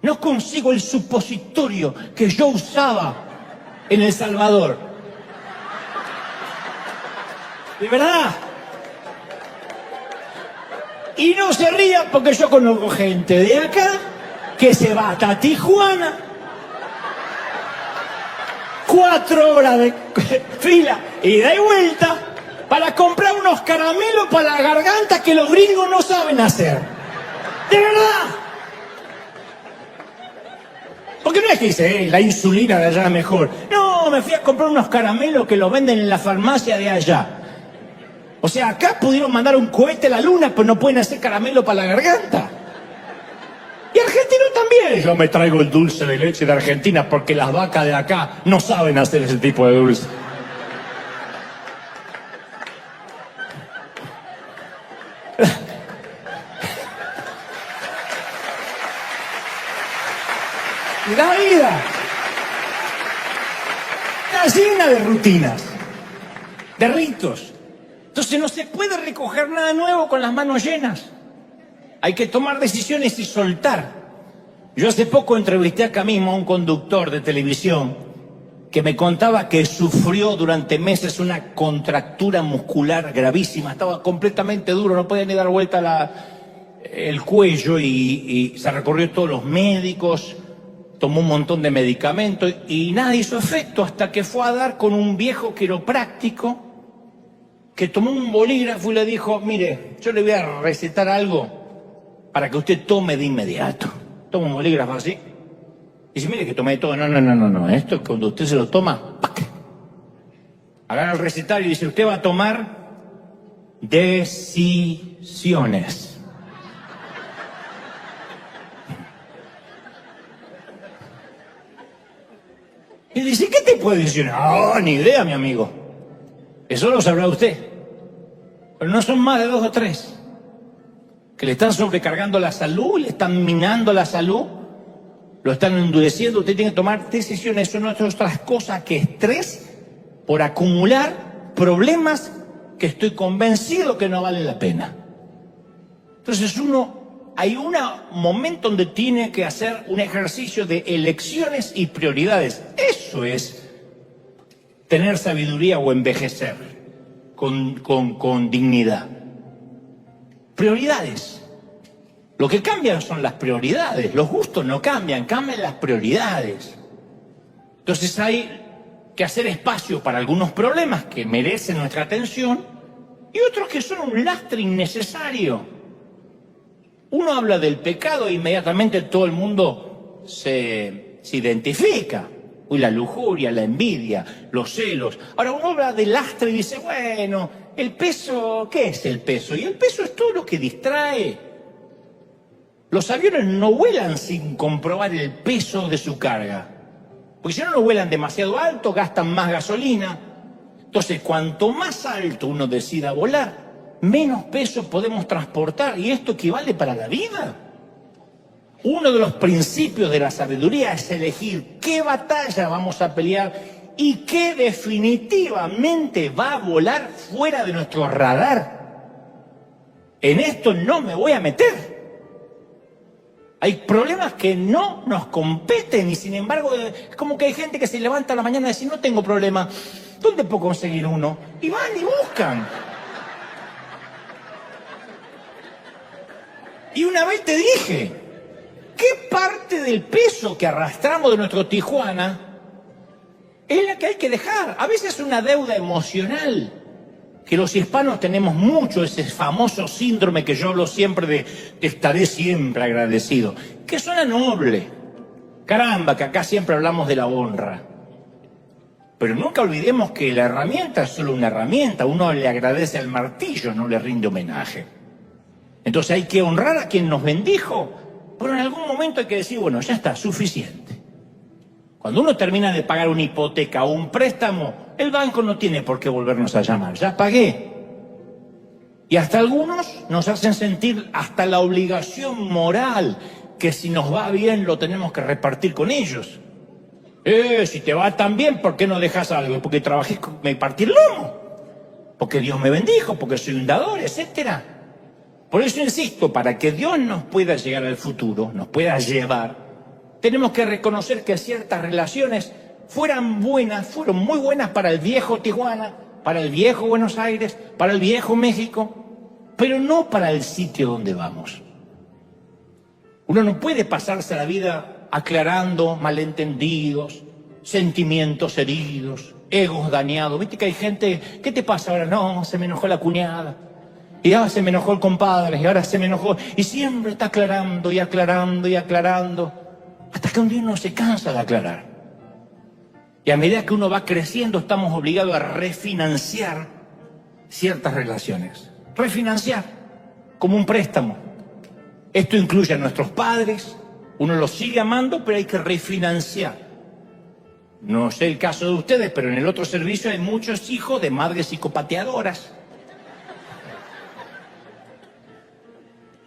A: No consigo el supositorio que yo usaba en El Salvador. De verdad. Y no se rían porque yo conozco gente de acá que se va hasta Tijuana. 4 horas de fila, ida y vuelta, para comprar unos caramelos para la garganta que los gringos no saben hacer. ¡De verdad! Porque no es que dice, la insulina de allá es mejor. No, me fui a comprar unos caramelos que los venden en la farmacia de allá. O sea, acá pudieron mandar un cohete a la luna, pero no pueden hacer caramelo para la garganta. Y argentino también. Yo me traigo el dulce de leche de Argentina porque las vacas de acá no saben hacer ese tipo de dulce. La vida está llena de rutinas, de ritos. Entonces no se puede recoger nada nuevo con las manos llenas. Hay que tomar decisiones y soltar. Yo hace poco entrevisté acá mismo a un conductor de televisión que me contaba que sufrió durante meses una contractura muscular gravísima. Estaba completamente duro, no podía ni dar vuelta el cuello y se recorrió todos los médicos, tomó un montón de medicamentos y nada hizo efecto hasta que fue a dar con un viejo quiropráctico que tomó un bolígrafo y le dijo, mire, yo le voy a recetar algo para que usted tome de inmediato. Toma un bolígrafo así. Y dice, mire que tomé todo. No. Esto cuando usted se lo toma, ¡pac! Agarra el recetario y dice, usted va a tomar decisiones. Y Y dice, ¿qué te puede decir? No, ni idea, mi amigo. Eso lo sabrá usted. Pero no son más de 2 o 3 que le están sobrecargando la salud, le están minando la salud, lo están endureciendo. Usted tiene que tomar decisiones. Eso no es otras cosas que estrés por acumular problemas que estoy convencido que no valen la pena. Entonces hay un momento donde tiene que hacer un ejercicio de elecciones y prioridades. Eso es tener sabiduría o envejecer con dignidad. Prioridades. Lo que cambian son las prioridades. Los gustos no cambian, cambian las prioridades. Entonces hay que hacer espacio para algunos problemas que merecen nuestra atención y otros que son un lastre innecesario. Uno habla del pecado e inmediatamente todo el mundo se identifica. Uy, la lujuria, la envidia, los celos. Ahora uno habla del lastre y dice, bueno, el peso, ¿qué es el peso? Y el peso es todo lo que distrae. Los aviones no vuelan sin comprobar el peso de su carga. Porque si no vuelan demasiado alto, gastan más gasolina. Entonces, cuanto más alto uno decida volar, menos peso podemos transportar. Y esto equivale para la vida. Uno de los principios de la sabiduría es elegir qué batalla vamos a pelear y qué definitivamente va a volar fuera de nuestro radar. En esto no me voy a meter. Hay problemas que no nos competen y sin embargo es como que hay gente que se levanta a la mañana y dice, no tengo problema, ¿dónde puedo conseguir uno? Y van y buscan. Y una vez te dije, ¿qué parte del peso que arrastramos de nuestro Tijuana es la que hay que dejar? A veces es una deuda emocional, que los hispanos tenemos mucho, ese famoso síndrome que yo hablo siempre de te estaré siempre agradecido, que suena noble. Caramba, que acá siempre hablamos de la honra. Pero nunca olvidemos que la herramienta es solo una herramienta. Uno le agradece al martillo, no le rinde homenaje. Entonces hay que honrar a quien nos bendijo. Pero en algún momento hay que decir, bueno, ya está, suficiente. Cuando uno termina de pagar una hipoteca o un préstamo, el banco no tiene por qué volvernos a llamar. Ya pagué. Y hasta algunos nos hacen sentir hasta la obligación moral que si nos va bien lo tenemos que repartir con ellos. Si te va tan bien, ¿por qué no dejas algo? Porque trabajé, me partí el lomo. Porque Dios me bendijo, porque soy un dador, etcétera. Por eso insisto, para que Dios nos pueda llegar al futuro, nos pueda llevar, tenemos que reconocer que ciertas relaciones fueron muy buenas para el viejo Tijuana, para el viejo Buenos Aires, para el viejo México, pero no para el sitio donde vamos. Uno no puede pasarse la vida aclarando malentendidos, sentimientos heridos, egos dañados. ¿Viste que hay gente, qué te pasa ahora? No, se me enojó la cuñada. Y ahora se me enojó el compadre, y ahora se me enojó. Y siempre está aclarando y aclarando y aclarando. Hasta que un día uno se cansa de aclarar. Y a medida que uno va creciendo, estamos obligados a refinanciar ciertas relaciones. Refinanciar, como un préstamo. Esto incluye a nuestros padres. Uno los sigue amando, pero hay que refinanciar. No sé el caso de ustedes, pero en el otro servicio hay muchos hijos de madres psicopateadoras.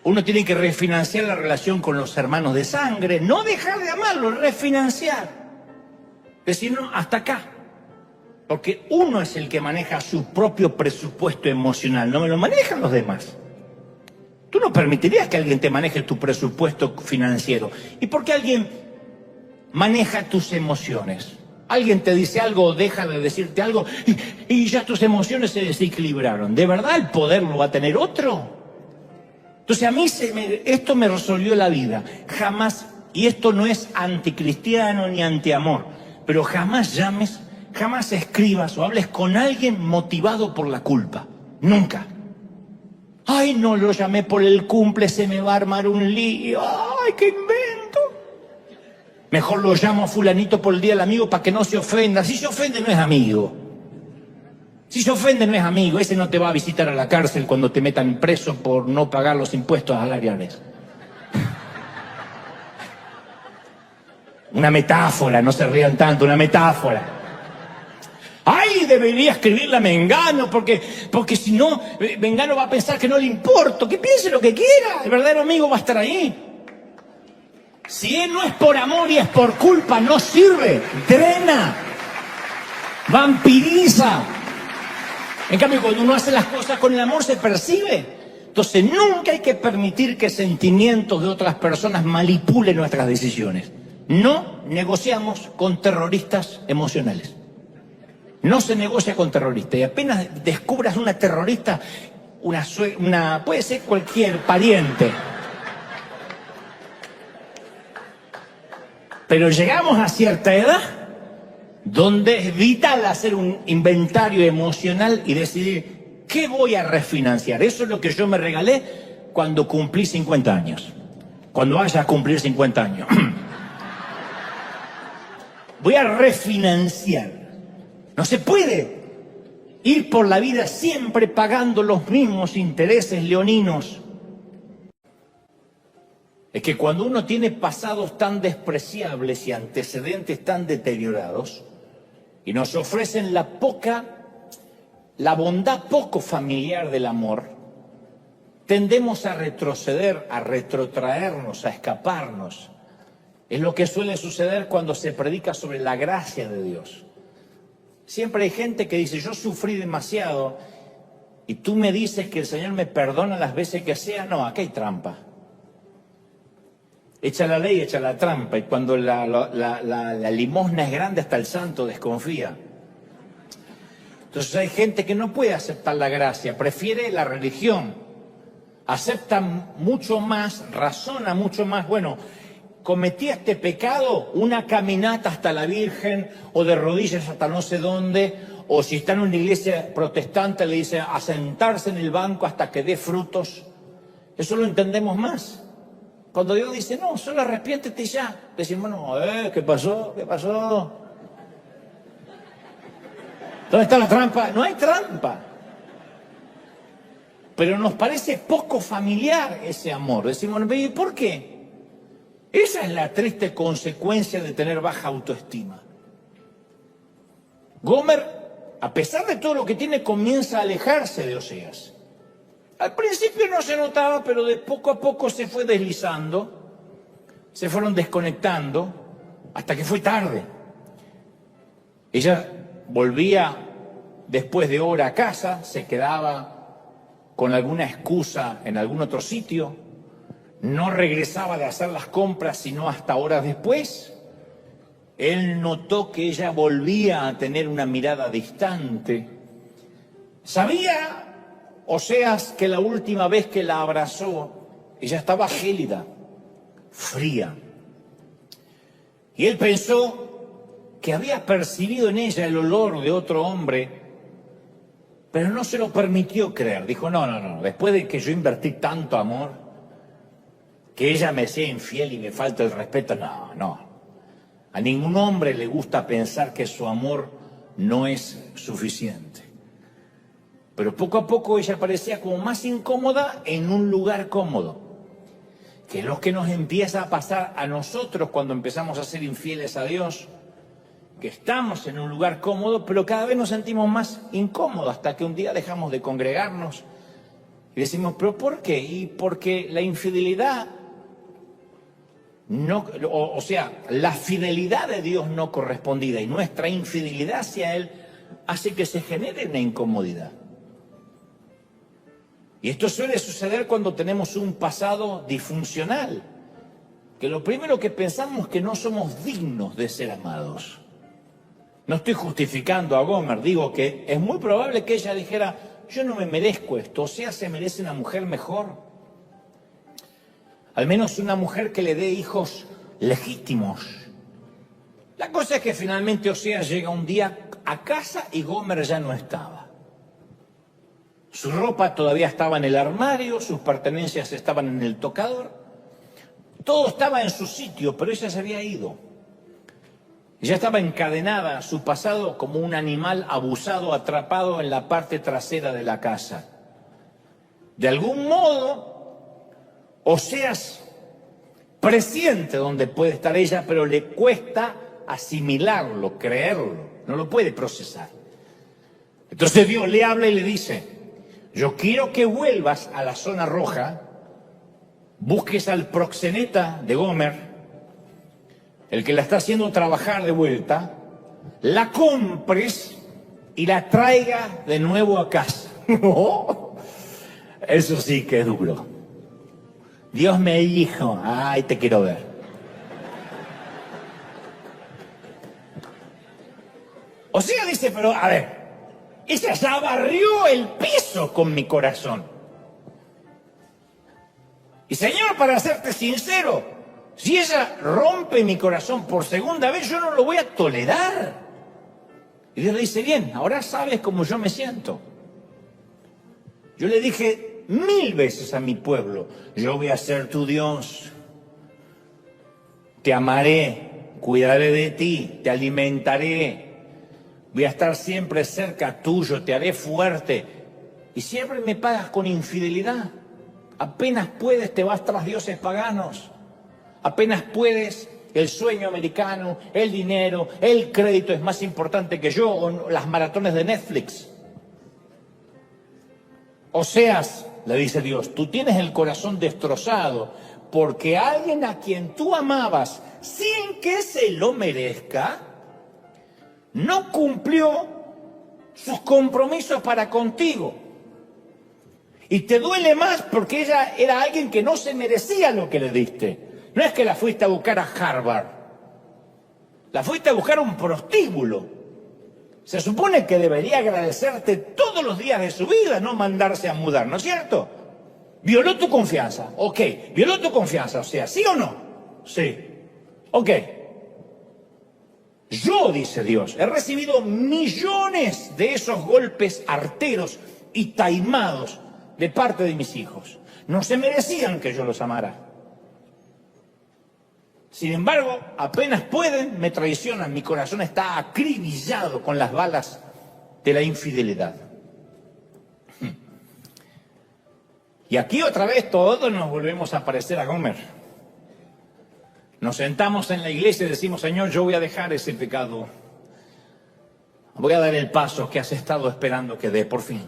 A: Uno tiene que refinanciar la relación con los hermanos de sangre, no dejar de amarlos, refinanciar. Decir, no, hasta acá. Porque uno es el que maneja su propio presupuesto emocional, no me lo manejan los demás. Tú no permitirías que alguien te maneje tu presupuesto financiero. ¿Y por qué alguien maneja tus emociones? Alguien te dice algo o deja de decirte algo y ya tus emociones se desequilibraron. ¿De verdad el poder lo va a tener otro? Entonces a mí esto me resolvió la vida. Jamás, y esto no es anticristiano ni antiamor, pero jamás llames, jamás escribas o hables con alguien motivado por la culpa. Nunca. Ay, no lo llamé por el cumple, se me va a armar un lío. Ay, qué invento. Mejor lo llamo a fulanito por el día del amigo para que no se ofenda. Si se ofende no es amigo. Si se ofende no es amigo, ese no te va a visitar a la cárcel cuando te metan preso por no pagar los impuestos salariales. Una metáfora, no se rían tanto, una metáfora. ¡Ay, debería escribirle a Mengano, porque si no, Mengano va a pensar que no le importo! Que piense lo que quiera, el verdadero amigo va a estar ahí. Si él no es por amor y es por culpa, no sirve, drena, vampiriza. En cambio, cuando uno hace las cosas con el amor, se percibe. Entonces, nunca hay que permitir que sentimientos de otras personas manipulen nuestras decisiones. No negociamos con terroristas emocionales. No se negocia con terroristas. Y apenas descubras una terrorista, puede ser cualquier pariente. Pero llegamos a cierta edad donde es vital hacer un inventario emocional y decidir qué voy a refinanciar. Eso es lo que yo me regalé cuando cumplí 50 años. Cuando vaya a cumplir 50 años. Voy a refinanciar. No se puede ir por la vida siempre pagando los mismos intereses leoninos. Es que cuando uno tiene pasados tan despreciables y antecedentes tan deteriorados, y nos ofrecen la bondad poco familiar del amor, tendemos a retroceder, a retrotraernos, a escaparnos. Es lo que suele suceder cuando se predica sobre la gracia de Dios. Siempre hay gente que dice, yo sufrí demasiado y tú me dices que el Señor me perdona las veces que sea. No, aquí hay trampa. Echa la ley, echa la trampa. Y cuando la limosna es grande, hasta el santo desconfía. Entonces hay gente que no puede aceptar la gracia, prefiere la religión. Acepta mucho más, razona mucho más. Bueno, cometí este pecado, una caminata hasta la Virgen o de rodillas hasta no sé dónde, o si está en una iglesia protestante le dice a sentarse en el banco hasta que dé frutos. Eso lo entendemos más. Cuando Dios dice, no, solo arrepiéntete y ya. Decimos, no, ¿qué pasó? ¿Qué pasó? ¿Dónde está la trampa? No hay trampa. Pero nos parece poco familiar ese amor. Decimos, ¿y por qué? Esa es la triste consecuencia de tener baja autoestima. Gomer, a pesar de todo lo que tiene, comienza a alejarse de Oseas. Al principio no se notaba, pero de poco a poco se fue deslizando, se fueron desconectando, hasta que fue tarde. Ella volvía después de hora a casa, se quedaba con alguna excusa en algún otro sitio, no regresaba de hacer las compras sino hasta horas después. Él notó que ella volvía a tener una mirada distante. Sabía Oseas que la última vez que la abrazó, ella estaba gélida, fría. Y él pensó que había percibido en ella el olor de otro hombre, pero no se lo permitió creer. Dijo, no, después de que yo invertí tanto amor, que ella me sea infiel y me falte el respeto, no. A ningún hombre le gusta pensar que su amor no es suficiente. Pero poco a poco ella parecía como más incómoda en un lugar cómodo. Que es lo que nos empieza a pasar a nosotros cuando empezamos a ser infieles a Dios. Que estamos en un lugar cómodo, pero cada vez nos sentimos más incómodos hasta que un día dejamos de congregarnos. Y decimos, ¿pero por qué? Y porque la infidelidad, la fidelidad de Dios no correspondida y nuestra infidelidad hacia Él hace que se genere una incomodidad. Y esto suele suceder cuando tenemos un pasado disfuncional, que lo primero que pensamos es que no somos dignos de ser amados. No estoy justificando a Gomer, digo que es muy probable que ella dijera, yo no me merezco esto, Oseas se merece una mujer mejor. Al menos una mujer que le dé hijos legítimos. La cosa es que finalmente Oseas llega un día a casa y Gomer ya no estaba. Su ropa todavía estaba en el armario, sus pertenencias estaban en el tocador. Todo estaba en su sitio, pero ella se había ido. Ella estaba encadenada a su pasado como un animal abusado, atrapado en la parte trasera de la casa. De algún modo, Oseas presiente dónde puede estar ella, pero le cuesta asimilarlo, creerlo, no lo puede procesar. Entonces Dios le habla y le dice: yo quiero que vuelvas a la zona roja, busques al proxeneta de Gomer, el que la está haciendo trabajar de vuelta, la compres y la traiga de nuevo a casa. Eso sí que es duro. Dios me dijo: ay, te quiero ver. O sea, dice, pero a ver, ella ya barrió el piso con mi corazón. Y Señor, para serte sincero, si ella rompe mi corazón por segunda vez, yo no lo voy a tolerar. Y Dios le dice: bien, ahora sabes cómo yo me siento. Yo le dije 1000 veces a mi pueblo: yo voy a ser tu Dios, te amaré, cuidaré de ti, te alimentaré, voy a estar siempre cerca tuyo, te haré fuerte. Y siempre me pagas con infidelidad. Apenas puedes te vas tras dioses paganos. Apenas puedes, el sueño americano, el dinero, el crédito es más importante que yo, o las maratones de Netflix. Oseas, le dice Dios, tú tienes el corazón destrozado porque alguien a quien tú amabas sin que se lo merezca no cumplió sus compromisos para contigo. Y te duele más porque ella era alguien que no se merecía lo que le diste. No es que la fuiste a buscar a Harvard, la fuiste a buscar a un prostíbulo. Se supone que debería agradecerte todos los días de su vida, no mandarse a mudar, ¿no es cierto? Violó tu confianza, ok. Violó tu confianza, o sea, ¿sí o no? Sí. Ok. Yo, dice Dios, he recibido millones de esos golpes arteros y taimados de parte de mis hijos. No se merecían que yo los amara. Sin embargo, apenas pueden, me traicionan. Mi corazón está acribillado con las balas de la infidelidad. Y aquí otra vez todos nos volvemos a parecer a Gomer. Nos sentamos en la iglesia y decimos: Señor, yo voy a dejar ese pecado. Voy a dar el paso que has estado esperando que dé, por fin.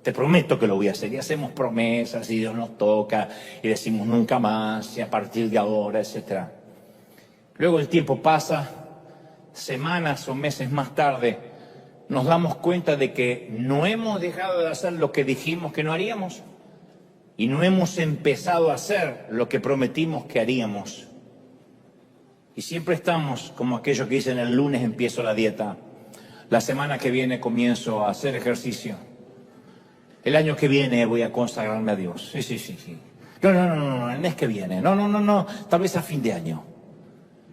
A: Te prometo que lo voy a hacer. Y hacemos promesas y Dios nos toca y decimos nunca más y a partir de ahora, etcétera. Luego el tiempo pasa, semanas o meses más tarde, nos damos cuenta de que no hemos dejado de hacer lo que dijimos que no haríamos y no hemos empezado a hacer lo que prometimos que haríamos. Y siempre estamos como aquellos que dicen: el lunes empiezo la dieta, la semana que viene comienzo a hacer ejercicio, el año que viene voy a consagrarme a Dios. Sí. No, el mes que viene, no, tal vez a fin de año.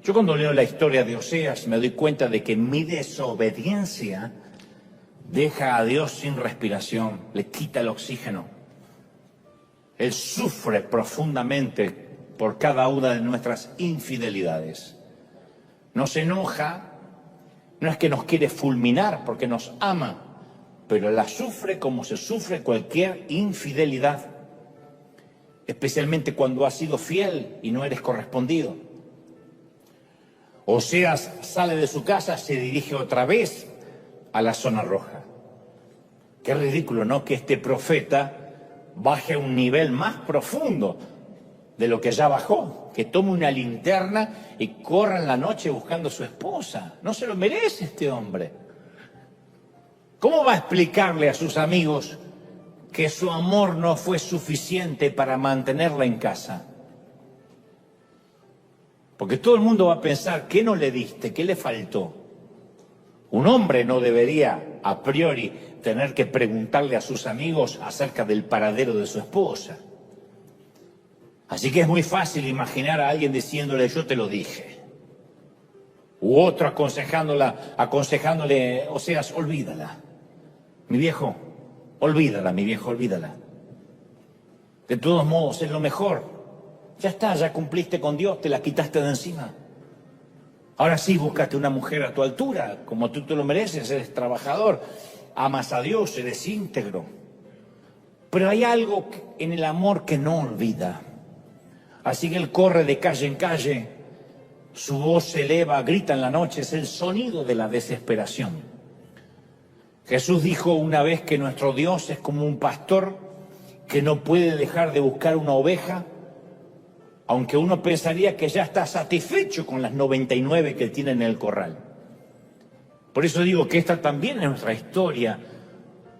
A: Yo cuando leo la historia de Oseas me doy cuenta de que mi desobediencia deja a Dios sin respiración, le quita el oxígeno. Él sufre profundamente por cada una de nuestras infidelidades. Nos enoja, no es que nos quiere fulminar porque nos ama, pero la sufre como se sufre cualquier infidelidad, especialmente cuando has sido fiel y no eres correspondido. Oseas sale de su casa, se dirige otra vez a la zona roja. Qué ridículo, ¿no? Que este profeta baje a un nivel más profundo de lo que ya bajó, que tome una linterna y corra en la noche buscando a su esposa. No se lo merece este hombre. ¿Cómo va a explicarle a sus amigos que su amor no fue suficiente para mantenerla en casa? Porque todo el mundo va a pensar: ¿qué no le diste? ¿Qué le faltó? Un hombre no debería, a priori, tener que preguntarle a sus amigos acerca del paradero de su esposa. Así que es muy fácil imaginar a alguien diciéndole: yo te lo dije. U otro aconsejándole: Oseas, olvídala. Mi viejo, olvídala. De todos modos, es lo mejor. Ya está, ya cumpliste con Dios, te la quitaste de encima. Ahora sí, búscate una mujer a tu altura, como tú te lo mereces, eres trabajador, amas a Dios, eres íntegro. Pero hay algo en el amor que no olvida. Así que él corre de calle en calle, su voz se eleva, grita en la noche, es el sonido de la desesperación. Jesús dijo una vez que nuestro Dios es como un pastor que no puede dejar de buscar una oveja, aunque uno pensaría que ya está satisfecho con las 99 que tiene en el corral. Por eso digo que esta también es nuestra historia,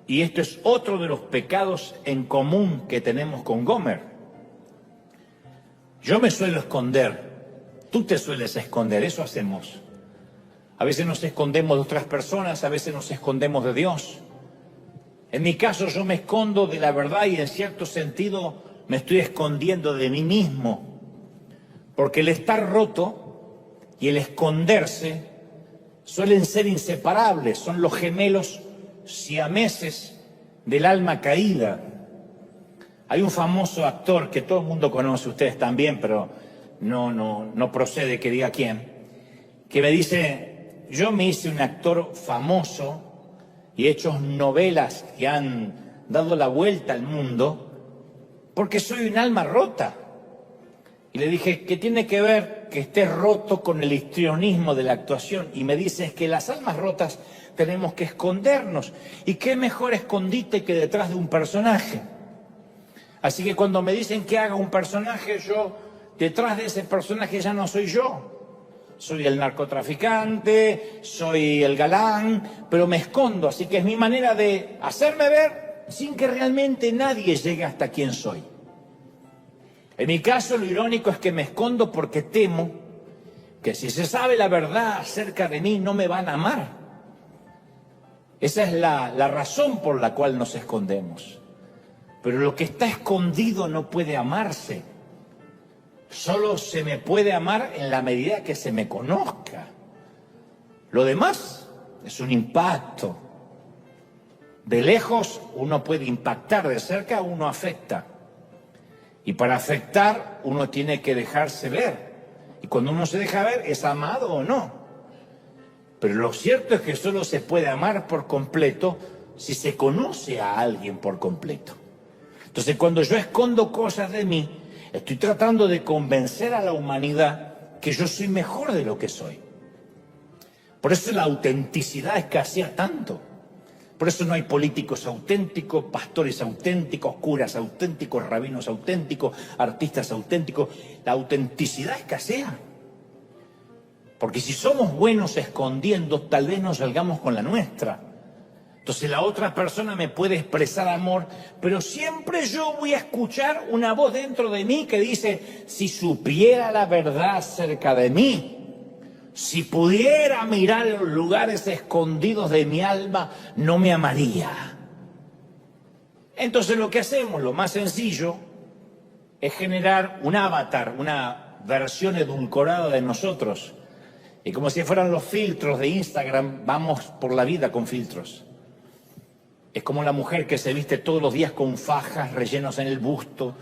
A: y esto es otro de los pecados en común que tenemos con Gomer. Yo me suelo esconder, tú te sueles esconder, eso hacemos. A veces nos escondemos de otras personas, a veces nos escondemos de Dios. En mi caso yo me escondo de la verdad y en cierto sentido me estoy escondiendo de mí mismo. Porque el estar roto y el esconderse suelen ser inseparables, son los gemelos siameses del alma caída. Hay un famoso actor que todo el mundo conoce, ustedes también, pero no procede que diga quién, que me dice: yo me hice un actor famoso y he hecho novelas que han dado la vuelta al mundo porque soy un alma rota. Y le dije: ¿qué tiene que ver que estés roto con el histrionismo de la actuación? Y me dice: es que las almas rotas tenemos que escondernos. ¿Y qué mejor escondite que detrás de un personaje? Así que cuando me dicen que haga un personaje, yo detrás de ese personaje ya no soy yo. Soy el narcotraficante, soy el galán, pero me escondo. Así que es mi manera de hacerme ver sin que realmente nadie llegue hasta quien soy. En mi caso, lo irónico es que me escondo porque temo que si se sabe la verdad acerca de mí, no me van a amar. Esa es la razón por la cual nos escondemos. Pero lo que está escondido no puede amarse. Solo se me puede amar en la medida que se me conozca. Lo demás es un impacto. De lejos uno puede impactar, de cerca uno afecta. Y para afectar uno tiene que dejarse ver. Y cuando uno se deja ver, ¿es amado o no? Pero lo cierto es que solo se puede amar por completo si se conoce a alguien por completo. Entonces, cuando yo escondo cosas de mí, estoy tratando de convencer a la humanidad que yo soy mejor de lo que soy. Por eso la autenticidad escasea tanto. Por eso no hay políticos auténticos, pastores auténticos, curas auténticos, rabinos auténticos, artistas auténticos. La autenticidad escasea. Porque si somos buenos escondiendo, tal vez nos salgamos con la nuestra. Entonces la otra persona me puede expresar amor, pero siempre yo voy a escuchar una voz dentro de mí que dice: si supiera la verdad acerca de mí, si pudiera mirar los lugares escondidos de mi alma, no me amaría. Entonces lo que hacemos, lo más sencillo, es generar un avatar, una versión edulcorada de nosotros. Y como si fueran los filtros de Instagram, vamos por la vida con filtros. Es como la mujer que se viste todos los días con fajas, rellenos en el busto,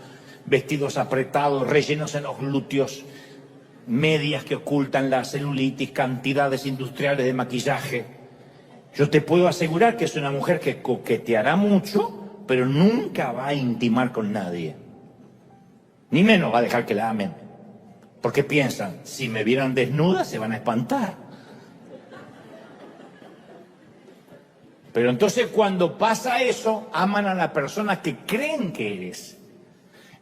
A: vestidos apretados, rellenos en los glúteos, medias que ocultan la celulitis, cantidades industriales de maquillaje. Yo te puedo asegurar que es una mujer que coqueteará mucho, pero nunca va a intimar con nadie. Ni menos va a dejar que la amen. Porque piensan, si me vieran desnuda se van a espantar. Pero entonces cuando pasa eso, aman a la persona que creen que eres.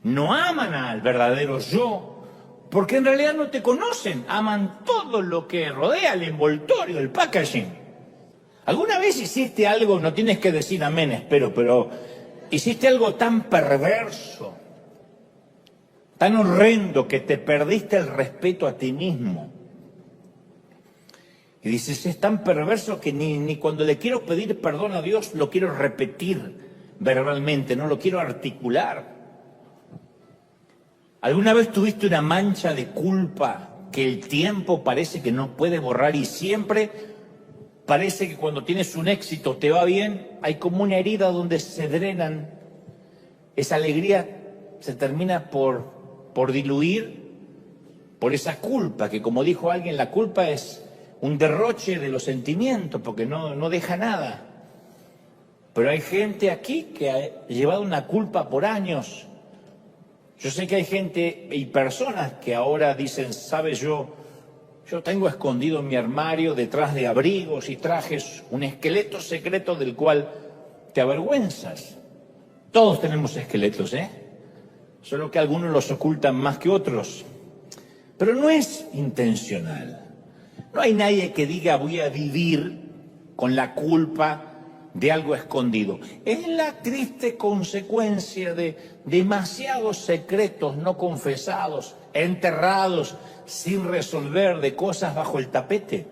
A: No aman al verdadero yo, porque en realidad no te conocen. Aman todo lo que rodea, el envoltorio, el packaging. ¿Alguna vez hiciste algo, no tienes que decir amén, espero, pero hiciste algo tan perverso, tan horrendo, que te perdiste el respeto a ti mismo? Y dices, es tan perverso que ni cuando le quiero pedir perdón a Dios lo quiero repetir verbalmente, no lo quiero articular. ¿Alguna vez tuviste una mancha de culpa que el tiempo parece que no puede borrar y siempre parece que cuando tienes un éxito te va bien? Hay como una herida donde se drenan. Esa alegría se termina por diluir por esa culpa, que como dijo alguien, la culpa es un derroche de los sentimientos, porque no deja nada. Pero hay gente aquí que ha llevado una culpa por años Yo sé que hay gente y personas que ahora dicen, ¿sabes? Yo tengo escondido en mi armario, detrás de abrigos y trajes, un esqueleto secreto del cual te avergüenzas. Todos tenemos esqueletos, solo que algunos los ocultan más que otros. Pero no es intencional. No hay nadie que diga voy a vivir con la culpa de algo escondido. Es la triste consecuencia de demasiados secretos no confesados, enterrados, sin resolver, de cosas bajo el tapete.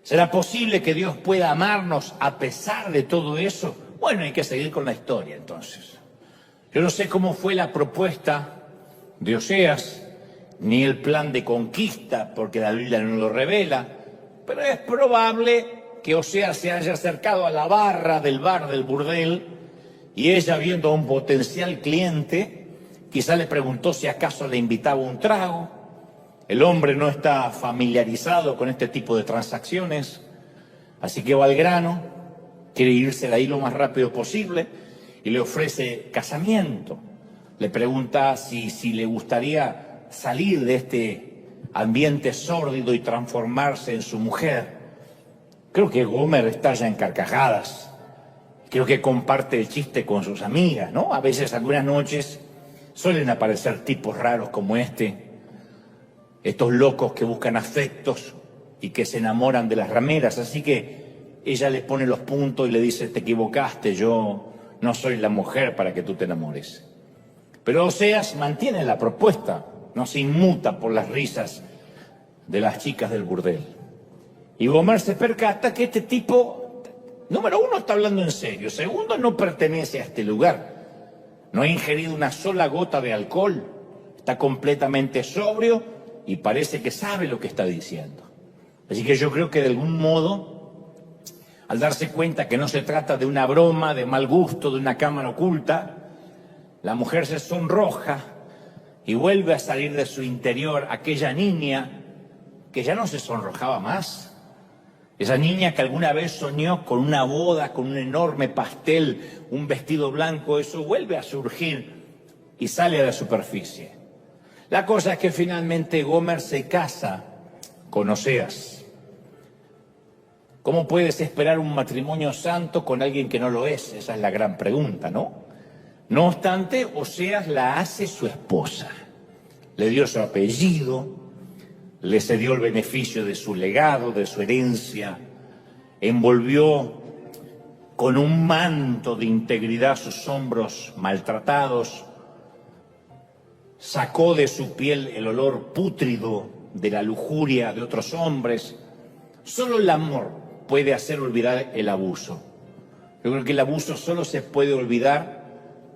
A: ¿Será posible que Dios pueda amarnos a pesar de todo eso? Bueno, hay que seguir con la historia entonces. Yo no sé cómo fue la propuesta de Oseas, ni el plan de conquista, porque la Biblia no lo revela, pero es probable que Oseas se haya acercado a la barra del bar del burdel y ella, viendo a un potencial cliente, quizá le preguntó si acaso le invitaba un trago. El hombre no está familiarizado con este tipo de transacciones, así que va al grano, quiere irse de ahí lo más rápido posible y le ofrece casamiento. Le pregunta si le gustaría salir de este ambiente sórdido y transformarse en su mujer. Creo que Gomer estalla en carcajadas. Creo que comparte el chiste con sus amigas, ¿no? A veces, algunas noches, suelen aparecer tipos raros como estos locos que buscan afectos y que se enamoran de las rameras. Así que ella le pone los puntos y le dice, te equivocaste, yo no soy la mujer para que tú te enamores. Pero Oseas mantiene la propuesta, no se inmuta por las risas de las chicas del burdel. Y Gomer se percata que este tipo, número uno, está hablando en serio. Segundo, no pertenece a este lugar. No ha ingerido una sola gota de alcohol. Está completamente sobrio y parece que sabe lo que está diciendo. Así que yo creo que de algún modo, al darse cuenta que no se trata de una broma, de mal gusto, de una cámara oculta, la mujer se sonroja y vuelve a salir de su interior aquella niña que ya no se sonrojaba más. Esa niña que alguna vez soñó con una boda, con un enorme pastel, un vestido blanco, eso vuelve a surgir y sale a la superficie. La cosa es que finalmente Gomer se casa con Oseas. ¿Cómo puedes esperar un matrimonio santo con alguien que no lo es? Esa es la gran pregunta, ¿no? No obstante, Oseas la hace su esposa. Le dio su apellido, le cedió el beneficio de su legado, de su herencia, envolvió con un manto de integridad sus hombros maltratados, sacó de su piel el olor pútrido de la lujuria de otros hombres. Solo el amor puede hacer olvidar el abuso. Yo creo que el abuso solo se puede olvidar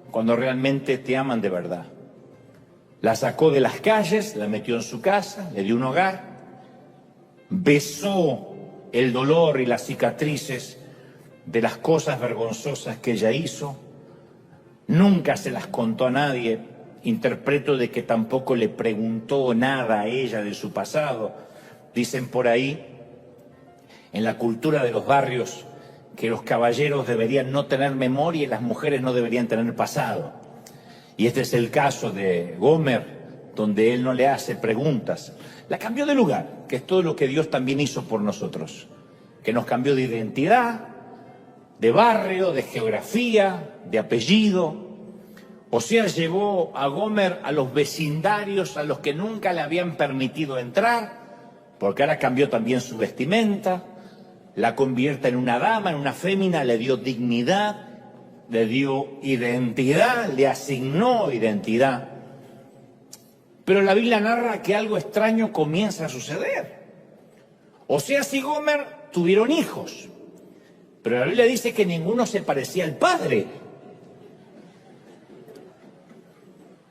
A: cuando realmente te aman de verdad. La sacó de las calles, la metió en su casa, le dio un hogar, besó el dolor y las cicatrices de las cosas vergonzosas que ella hizo, nunca se las contó a nadie. Interpreto de que tampoco le preguntó nada a ella de su pasado. Dicen por ahí, en la cultura de los barrios, que los caballeros deberían no tener memoria y las mujeres no deberían tener pasado. Y este es el caso de Gomer, donde él no le hace preguntas. La cambió de lugar, que es todo lo que Dios también hizo por nosotros, que nos cambió de identidad, de barrio, de geografía, de apellido. Oseas llevó a Gomer a los vecindarios a los que nunca le habían permitido entrar, porque ahora cambió también su vestimenta, la convierte en una dama, en una fémina, le dio dignidad, le dio identidad, le asignó identidad. Pero la Biblia narra que algo extraño comienza a suceder. Oseas y Gomer tuvieron hijos, pero la Biblia dice que ninguno se parecía al padre.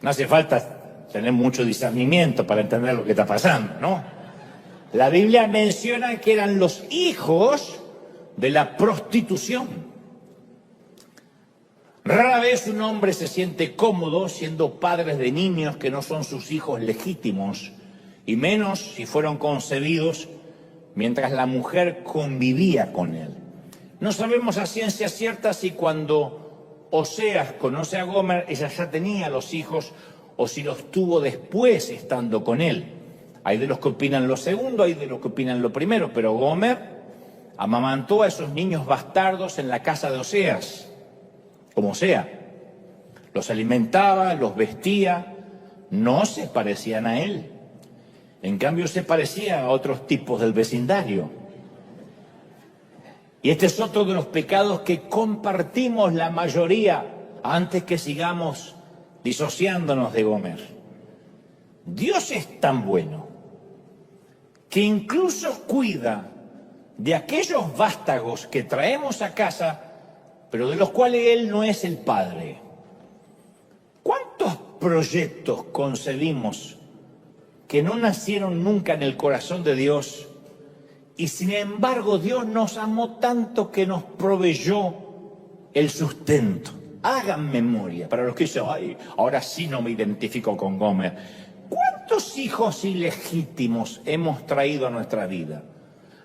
A: No hace falta tener mucho discernimiento para entender lo que está pasando, ¿no? La Biblia menciona que eran los hijos de la prostitución. Rara vez un hombre se siente cómodo siendo padres de niños que no son sus hijos legítimos, y menos si fueron concebidos mientras la mujer convivía con él. No sabemos a ciencia cierta si cuando Oseas conoce a Gomer, ella ya tenía los hijos, o si los tuvo después estando con él. Hay de los que opinan lo segundo, hay de los que opinan lo primero, pero Gomer amamantó a esos niños bastardos en la casa de Oseas, como sea. Los alimentaba, los vestía, no se parecían a él. En cambio se parecía a otros tipos del vecindario. Y este es otro de los pecados que compartimos la mayoría antes que sigamos disociándonos de Gomer. Dios es tan bueno que incluso cuida de aquellos vástagos que traemos a casa, pero de los cuales Él no es el padre. ¿Cuántos proyectos concebimos que no nacieron nunca en el corazón de Dios? Y sin embargo, Dios nos amó tanto que nos proveyó el sustento. Hagan memoria, para los que dicen, ay, ahora sí no me identifico con Gomer. ¿Cuántos hijos ilegítimos hemos traído a nuestra vida?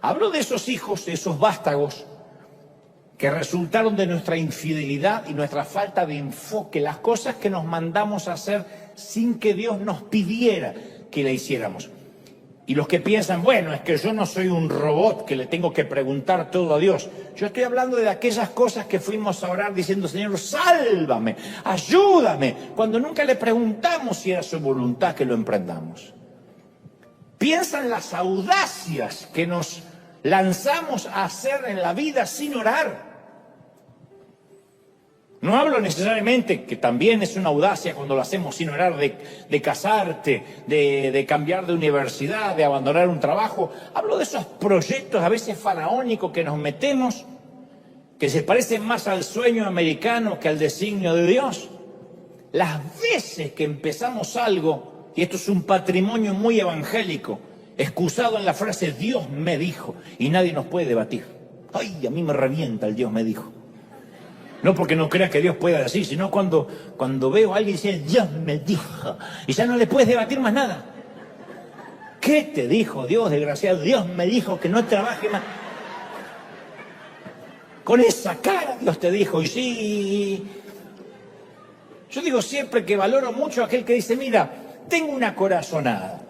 A: Hablo de esos hijos, de esos vástagos, que resultaron de nuestra infidelidad y nuestra falta de enfoque, las cosas que nos mandamos a hacer sin que Dios nos pidiera que la hiciéramos. Y los que piensan, bueno, es que yo no soy un robot que le tengo que preguntar todo a Dios. Yo estoy hablando de aquellas cosas que fuimos a orar diciendo, Señor, sálvame, ayúdame, cuando nunca le preguntamos si era su voluntad que lo emprendamos. Piensan las audacias que nos lanzamos a hacer en la vida sin orar. No hablo necesariamente, que también es una audacia cuando lo hacemos sin orar, de casarte, de cambiar de universidad, de abandonar un trabajo. Hablo de esos proyectos a veces faraónicos que nos metemos, que se parecen más al sueño americano que al designio de Dios. Las veces que empezamos algo, y esto es un patrimonio muy evangélico, excusado en la frase Dios me dijo, y nadie nos puede debatir. Ay, a mí me revienta el Dios me dijo. No porque no crea que Dios pueda decir, sino cuando veo a alguien y dice, Dios me dijo, y ya no le puedes debatir más nada. ¿Qué te dijo Dios, desgraciado? Dios me dijo que no trabaje más. Con esa cara Dios te dijo, y sí. Yo digo siempre que valoro mucho a aquel que dice, mira, tengo una corazonada.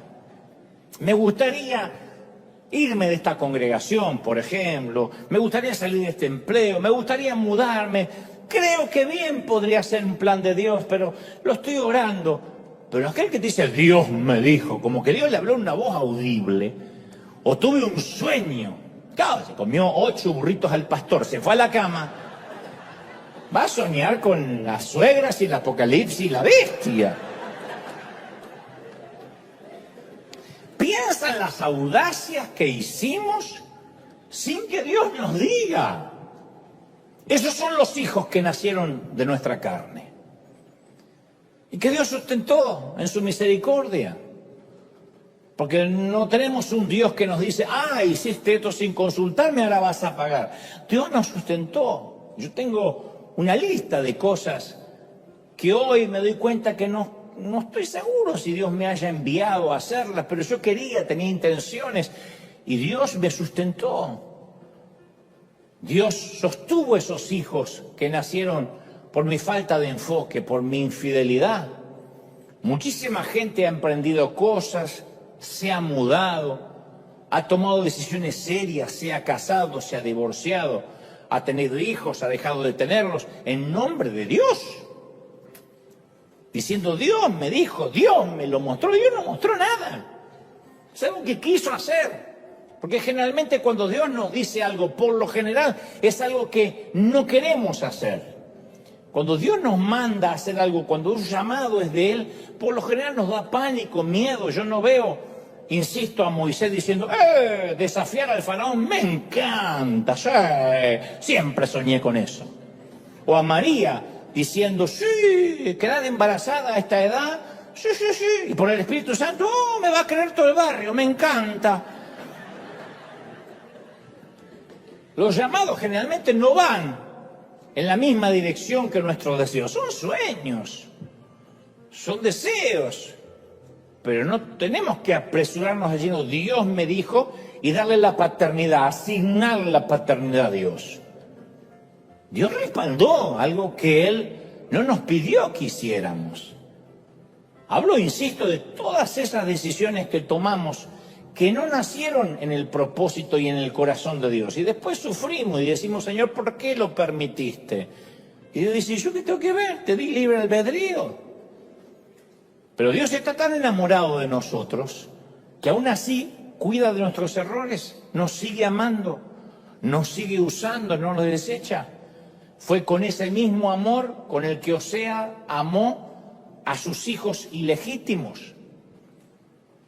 A: Me gustaría irme de esta congregación, por ejemplo, me gustaría salir de este empleo, me gustaría mudarme, creo que bien podría ser un plan de Dios, pero lo estoy orando. Pero aquel que te dice, Dios me dijo, como que Dios le habló en una voz audible, o tuve un sueño, claro, se comió 8 burritos al pastor, se fue a la cama, va a soñar con las suegras y el apocalipsis y la bestia. Piensa en las audacias que hicimos sin que Dios nos diga. Esos son los hijos que nacieron de nuestra carne. Y que Dios sustentó en su misericordia. Porque no tenemos un Dios que nos dice, hiciste esto sin consultarme, ahora vas a pagar. Dios nos sustentó. Yo tengo una lista de cosas que hoy me doy cuenta que no estoy seguro si Dios me haya enviado a hacerlas, pero yo tenía intenciones y Dios me sustentó. Dios sostuvo esos hijos que nacieron por mi falta de enfoque, por mi infidelidad. Muchísima gente ha emprendido cosas, se ha mudado, ha tomado decisiones serias, se ha casado, se ha divorciado, ha tenido hijos, ha dejado de tenerlos, en nombre de Dios. Diciendo, Dios me dijo, Dios me lo mostró, Dios no mostró nada. Es algo que quiso hacer. Porque generalmente cuando Dios nos dice algo, por lo general, es algo que no queremos hacer. Cuando Dios nos manda a hacer algo, cuando un llamado es de Él, por lo general nos da pánico, miedo. Yo no veo, insisto, a Moisés diciendo, desafiar al faraón, me encanta, siempre soñé con eso. O a María, diciendo, sí, quedar embarazada a esta edad, sí, y por el Espíritu Santo, me va a creer todo el barrio, me encanta. Los llamados generalmente no van en la misma dirección que nuestros deseos, son sueños, son deseos, pero no tenemos que apresurarnos diciendo, Dios me dijo, y darle la paternidad, asignar la paternidad a Dios. Dios respaldó algo que Él no nos pidió que hiciéramos. Hablo, insisto, de todas esas decisiones que tomamos que no nacieron en el propósito y en el corazón de Dios. Y después sufrimos y decimos, Señor, ¿por qué lo permitiste? Y Dios dice, ¿yo qué tengo que ver? Te di libre albedrío. Pero Dios está tan enamorado de nosotros que aún así cuida de nuestros errores, nos sigue amando, nos sigue usando, no nos desecha. Fue con ese mismo amor con el que Osea amó a sus hijos ilegítimos.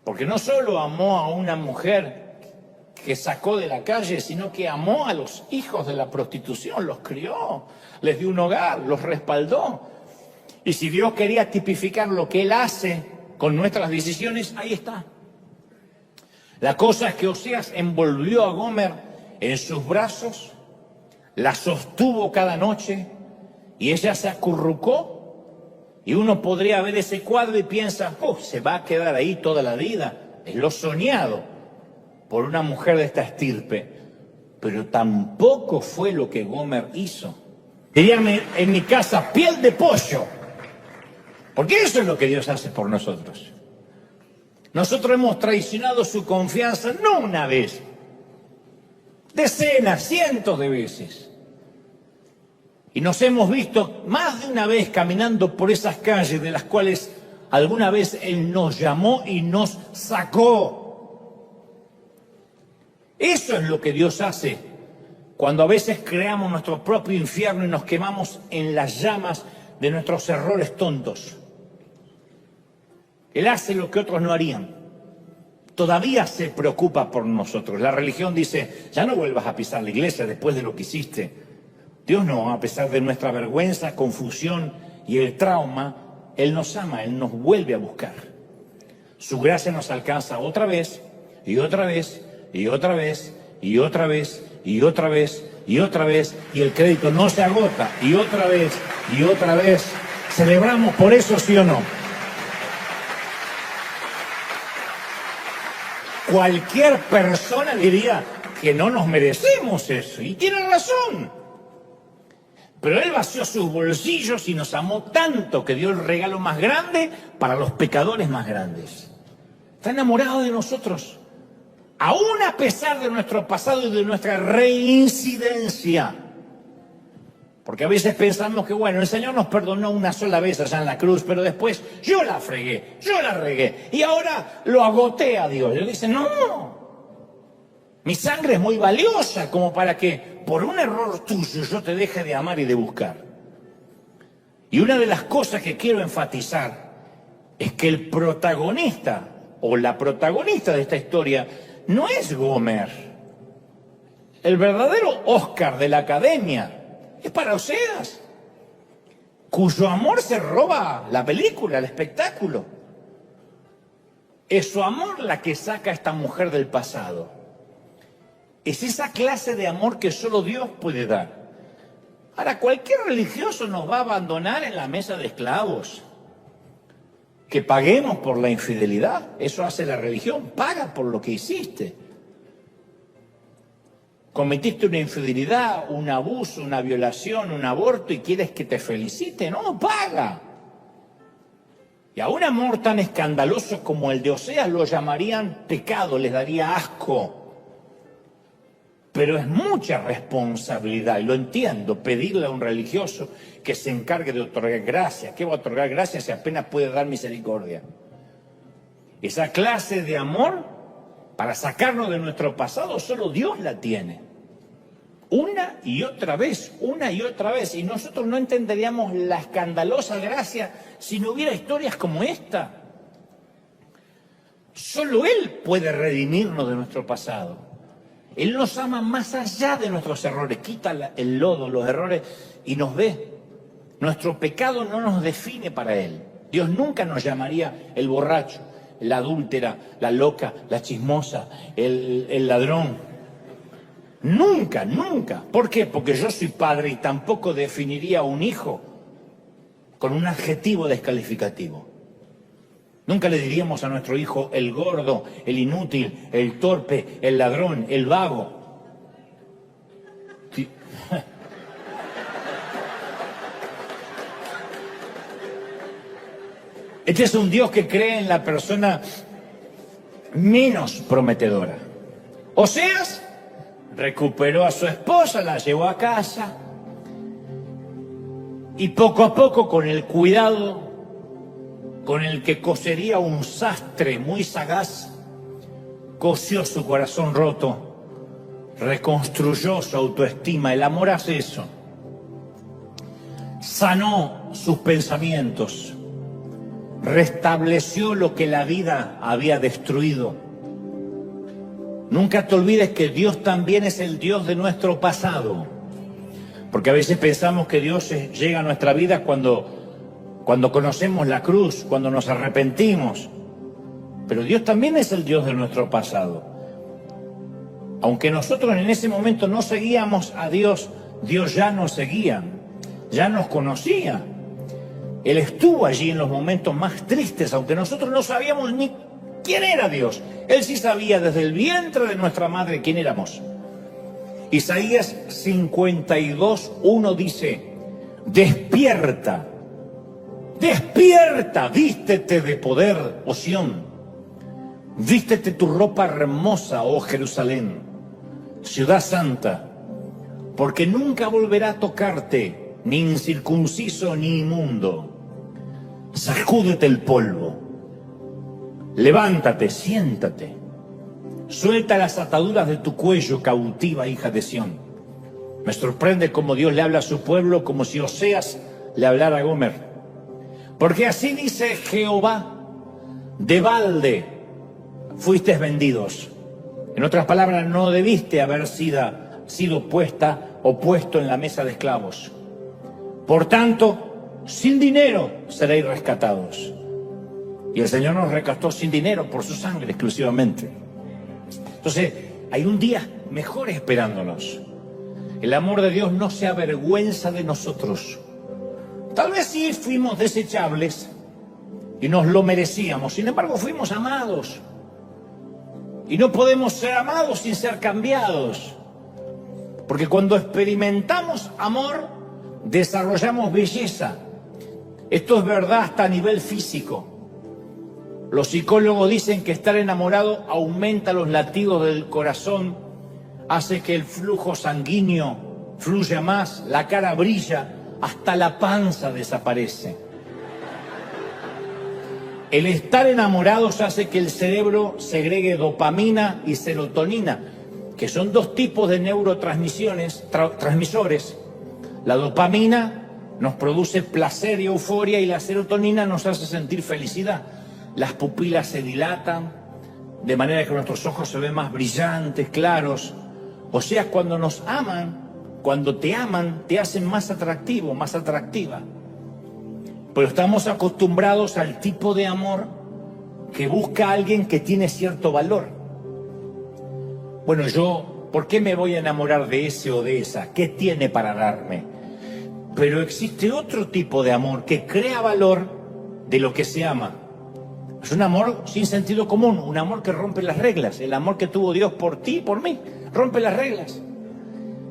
A: Porque no solo amó a una mujer que sacó de la calle, sino que amó a los hijos de la prostitución, los crió, les dio un hogar, los respaldó. Y si Dios quería tipificar lo que Él hace con nuestras decisiones, ahí está. La cosa es que Oseas envolvió a Gomer en sus brazos, la sostuvo cada noche y ella se acurrucó. Y uno podría ver ese cuadro y piensa, se va a quedar ahí toda la vida. Es lo soñado por una mujer de esta estirpe. Pero tampoco fue lo que Gomer hizo. Dirían en mi casa, piel de pollo. Porque eso es lo que Dios hace por nosotros. Nosotros hemos traicionado su confianza no una vez, decenas, cientos de veces. Y nos hemos visto más de una vez caminando por esas calles de las cuales alguna vez Él nos llamó y nos sacó. Eso es lo que Dios hace cuando a veces creamos nuestro propio infierno y nos quemamos en las llamas de nuestros errores tontos. Él hace lo que otros no harían. Todavía se preocupa por nosotros. La religión dice, ya no vuelvas a pisar la iglesia después de lo que hiciste. Dios no, a pesar de nuestra vergüenza, confusión y el trauma, Él nos ama, Él nos vuelve a buscar. Su gracia nos alcanza otra vez, y otra vez, y otra vez, y otra vez, y otra vez, y otra vez, y el crédito no se agota, y otra vez, y otra vez. ¿Celebramos por eso, sí o no? Cualquier persona diría que no nos merecemos eso, y tiene razón. Pero Él vació sus bolsillos y nos amó tanto que dio el regalo más grande para los pecadores más grandes. Está enamorado de nosotros, aún a pesar de nuestro pasado y de nuestra reincidencia. Porque a veces pensamos que, bueno, el Señor nos perdonó una sola vez allá en la cruz, pero después yo la fregué, yo la regué, y ahora lo agoté a Dios. Y Él dice, no, mi sangre es muy valiosa como para que por un error tuyo yo te deje de amar y de buscar. Y una de las cosas que quiero enfatizar es que el protagonista o la protagonista de esta historia no es Gomer. El verdadero Oscar de la Academia es para Oseas, cuyo amor se roba la película, el espectáculo. Es su amor la que saca a esta mujer del pasado. Es esa clase de amor que solo Dios puede dar. Ahora, cualquier religioso nos va a abandonar en la mesa de esclavos. Que paguemos por la infidelidad, eso hace la religión, paga por lo que hiciste. Cometiste una infidelidad, un abuso, una violación, un aborto y quieres que te felicite, no, paga. Y a un amor tan escandaloso como el de Oseas lo llamarían pecado, les daría asco. Pero es mucha responsabilidad, y lo entiendo, pedirle a un religioso que se encargue de otorgar gracia. ¿Qué va a otorgar gracia si apenas puede dar misericordia? Esa clase de amor, para sacarnos de nuestro pasado, solo Dios la tiene. Una y otra vez, una y otra vez. Y nosotros no entenderíamos la escandalosa gracia si no hubiera historias como esta. Solo Él puede redimirnos de nuestro pasado. Él nos ama más allá de nuestros errores, quita el lodo, los errores y nos ve. Nuestro pecado no nos define para Él. Dios nunca nos llamaría el borracho, la adúltera, la loca, la chismosa, el ladrón. Nunca, nunca. ¿Por qué? Porque yo soy padre y tampoco definiría a un hijo con un adjetivo descalificativo. Nunca le diríamos a nuestro hijo el gordo, el inútil, el torpe, el ladrón, el vago. Este es un Dios que cree en la persona menos prometedora. Oseas recuperó a su esposa, la llevó a casa y poco a poco, con el cuidado con el que cosería un sastre muy sagaz, cosió su corazón roto, reconstruyó su autoestima. El amor hace eso. Sanó sus pensamientos, restableció lo que la vida había destruido. Nunca te olvides que Dios también es el Dios de nuestro pasado, porque a veces pensamos que Dios llega a nuestra vida cuando conocemos la cruz, cuando nos arrepentimos. Pero Dios también es el Dios de nuestro pasado. Aunque nosotros en ese momento no seguíamos a Dios, Dios ya nos seguía, ya nos conocía. Él estuvo allí en los momentos más tristes, aunque nosotros no sabíamos ni quién era Dios. Él sí sabía desde el vientre de nuestra madre quién éramos. Isaías 52:1 dice: despierta, despierta, vístete de poder, oh Sión. Vístete tu ropa hermosa, oh Jerusalén, ciudad santa, porque nunca volverá a tocarte ni incircunciso ni inmundo. Sacúdete el polvo, levántate, siéntate, suelta las ataduras de tu cuello, cautiva hija de Sión. Me sorprende cómo Dios le habla a su pueblo como si Oseas le hablara a Gomer. Porque así dice Jehová: de balde fuisteis vendidos. En otras palabras, no debiste haber sido puesta o puesto en la mesa de esclavos. Por tanto, sin dinero seréis rescatados. Y el Señor nos rescató sin dinero, por su sangre exclusivamente. Entonces, hay un día mejor esperándonos. El amor de Dios no se avergüenza de nosotros. Tal vez sí fuimos desechables y nos lo merecíamos. Sin embargo, fuimos amados. Y no podemos ser amados sin ser cambiados. Porque cuando experimentamos amor, desarrollamos belleza. Esto es verdad hasta a nivel físico. Los psicólogos dicen que estar enamorado aumenta los latidos del corazón, hace que el flujo sanguíneo fluya más, la cara brilla, hasta la panza desaparece. El estar enamorados hace que el cerebro segregue dopamina y serotonina, que son dos tipos de transmisores. La dopamina nos produce placer y euforia, y la serotonina nos hace sentir felicidad. Las pupilas se dilatan, de manera que nuestros ojos se ven más brillantes, claros. O sea, cuando nos aman, cuando te aman, te hacen más atractivo, más atractiva. Pero estamos acostumbrados al tipo de amor que busca a alguien que tiene cierto valor. Bueno, ¿por qué me voy a enamorar de ese o de esa? ¿Qué tiene para darme? Pero existe otro tipo de amor que crea valor de lo que se ama. Es un amor sin sentido común, un amor que rompe las reglas. El amor que tuvo Dios por ti y por mí, rompe las reglas.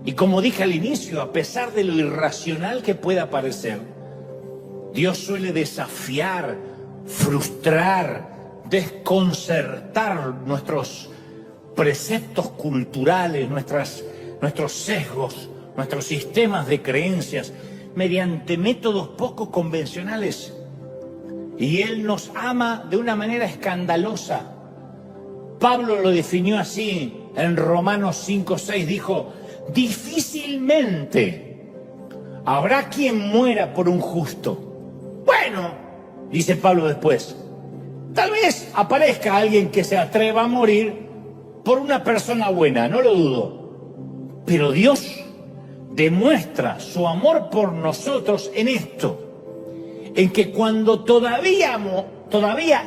A: Y como dije al inicio, a pesar de lo irracional que pueda parecer, Dios suele desafiar, frustrar, desconcertar nuestros preceptos culturales, nuestros sesgos, nuestros sistemas de creencias, mediante métodos poco convencionales. Y Él nos ama de una manera escandalosa. Pablo lo definió así en Romanos 5:6, dijo: difícilmente habrá quien muera por un justo. Bueno, dice Pablo después, tal vez aparezca alguien que se atreva a morir por una persona buena, no lo dudo. Pero Dios demuestra su amor por nosotros en esto, en que cuando todavía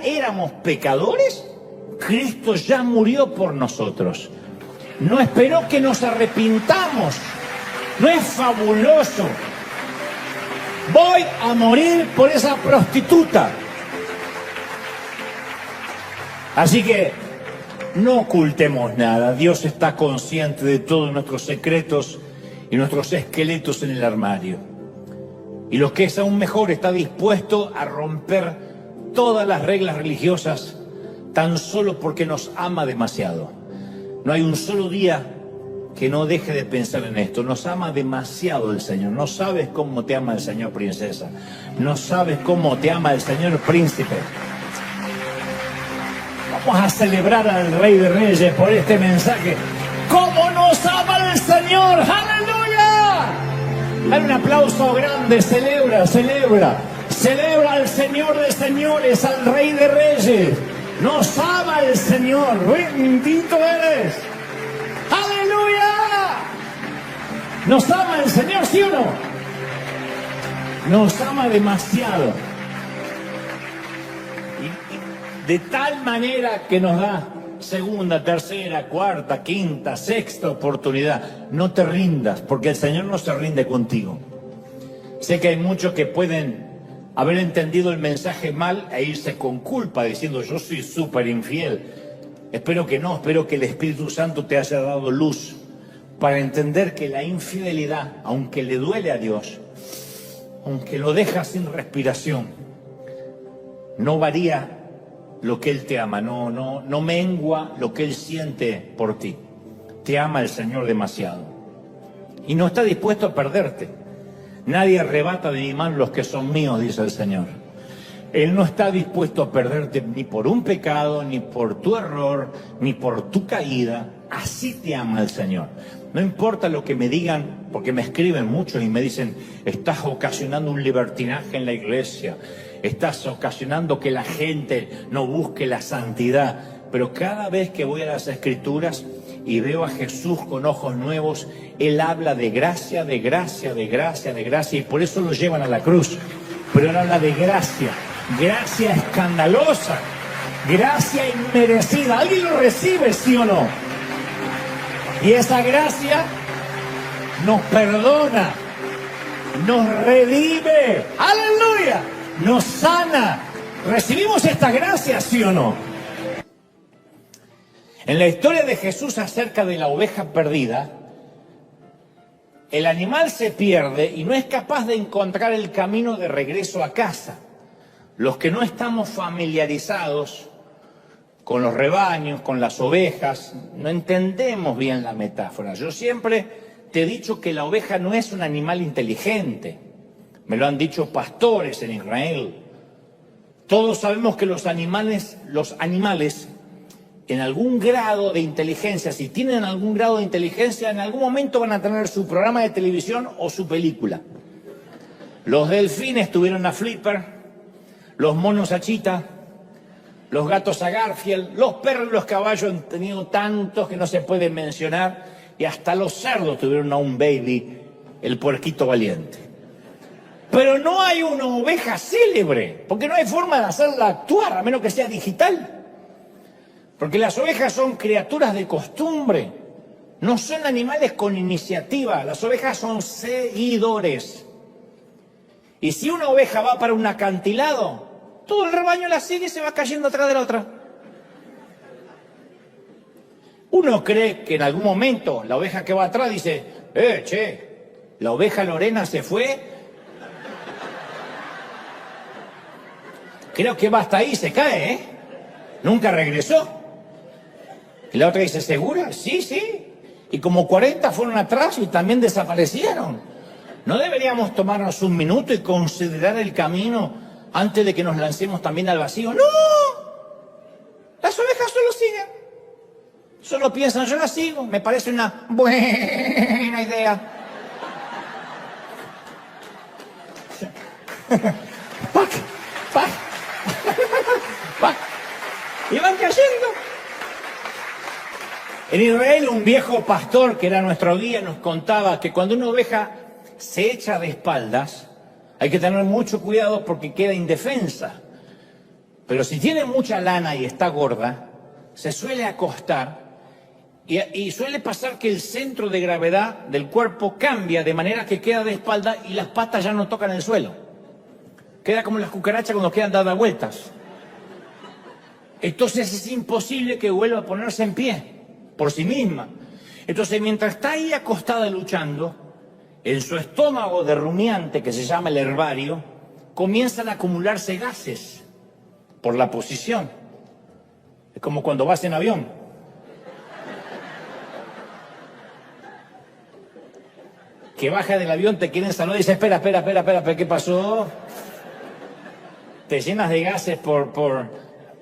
A: éramos pecadores, Cristo ya murió por nosotros. No esperó que nos arrepintamos. ¿No es fabuloso? Voy a morir por esa prostituta. Así que no ocultemos nada. Dios está consciente de todos nuestros secretos y nuestros esqueletos en el armario. Y lo que es aún mejor, está dispuesto a romper todas las reglas religiosas tan solo porque nos ama demasiado. No hay un solo día que no deje de pensar en esto. Nos ama demasiado el Señor. No sabes cómo te ama el Señor, princesa. No sabes cómo te ama el Señor, príncipe. Vamos a celebrar al Rey de Reyes por este mensaje. ¡Cómo nos ama el Señor! ¡Aleluya! Dale un aplauso grande. Celebra, celebra. Celebra al Señor de señores, al Rey de Reyes. Nos ama el Señor. Bendito eres. ¡Aleluya! ¿Nos ama el Señor, sí o no? Nos ama demasiado. Y de tal manera que nos da segunda, tercera, cuarta, quinta, sexta oportunidad. No te rindas, porque el Señor no se rinde contigo. Sé que hay muchos que pueden haber entendido el mensaje mal e irse con culpa diciendo yo soy súper infiel. Espero que no, espero que el Espíritu Santo te haya dado luz para entender que la infidelidad, aunque le duele a Dios, aunque lo deja sin respiración, no varía lo que Él te ama, no mengua lo que Él siente por ti. Te ama el Señor demasiado y no está dispuesto a perderte. Nadie arrebata de mi mano los que son míos, dice el Señor. Él no está dispuesto a perderte ni por un pecado, ni por tu error, ni por tu caída. Así te ama el Señor. No importa lo que me digan, porque me escriben muchos y me dicen, estás ocasionando un libertinaje en la iglesia, estás ocasionando que la gente no busque la santidad. Pero cada vez que voy a las Escrituras y veo a Jesús con ojos nuevos, Él habla de gracia, de gracia, de gracia, de gracia, y por eso lo llevan a la cruz. Pero Él habla de gracia, gracia escandalosa, gracia inmerecida. ¿Alguien lo recibe, sí o no? Y esa gracia nos perdona, nos redime, aleluya, nos sana. ¿Recibimos esta gracia, sí o no? En la historia de Jesús acerca de la oveja perdida, el animal se pierde y no es capaz de encontrar el camino de regreso a casa. Los que no estamos familiarizados con los rebaños, con las ovejas, no entendemos bien la metáfora. Yo siempre te he dicho que la oveja no es un animal inteligente. Me lo han dicho pastores en Israel. Todos sabemos que los animales en algún grado de inteligencia, si tienen algún grado de inteligencia, en algún momento van a tener su programa de televisión o su película. Los delfines tuvieron a Flipper, los monos a Cheetah, los gatos a Garfield, los perros y los caballos han tenido tantos que no se pueden mencionar, y hasta los cerdos tuvieron a un baby, el puerquito valiente. Pero no hay una oveja célebre, porque no hay forma de hacerla actuar, a menos que sea digital. Porque las ovejas son criaturas de costumbre, no son animales con iniciativa. Las ovejas son seguidores. Y si una oveja va para un acantilado, todo el rebaño la sigue y se va cayendo atrás de la otra. Uno cree que en algún momento la oveja que va atrás dice, la oveja Lorena se fue. Creo que va hasta ahí y se cae, Nunca regresó. Y la otra dice, ¿segura? Sí, sí. Y como 40 fueron atrás y también desaparecieron. ¿No deberíamos tomarnos un minuto y considerar el camino antes de que nos lancemos también al vacío? ¡No! Las ovejas solo siguen. Solo piensan, yo las sigo. Me parece una buena idea. Y van cayendo. En Israel, un viejo pastor que era nuestro guía nos contaba que cuando una oveja se echa de espaldas, hay que tener mucho cuidado porque queda indefensa. Pero si tiene mucha lana y está gorda, se suele acostar y suele pasar que el centro de gravedad del cuerpo cambia de manera que queda de espalda y las patas ya no tocan el suelo. Queda como las cucarachas cuando quedan dadas vueltas. Entonces es imposible que vuelva a ponerse en pie por sí misma. Entonces, mientras está ahí acostada luchando, en su estómago de rumiante, que se llama el herbario, comienzan a acumularse gases. por la posición. Es como cuando vas en avión. Que baja del avión, te quieren saludar y dices, espera, ¿qué pasó? Te llenas de gases por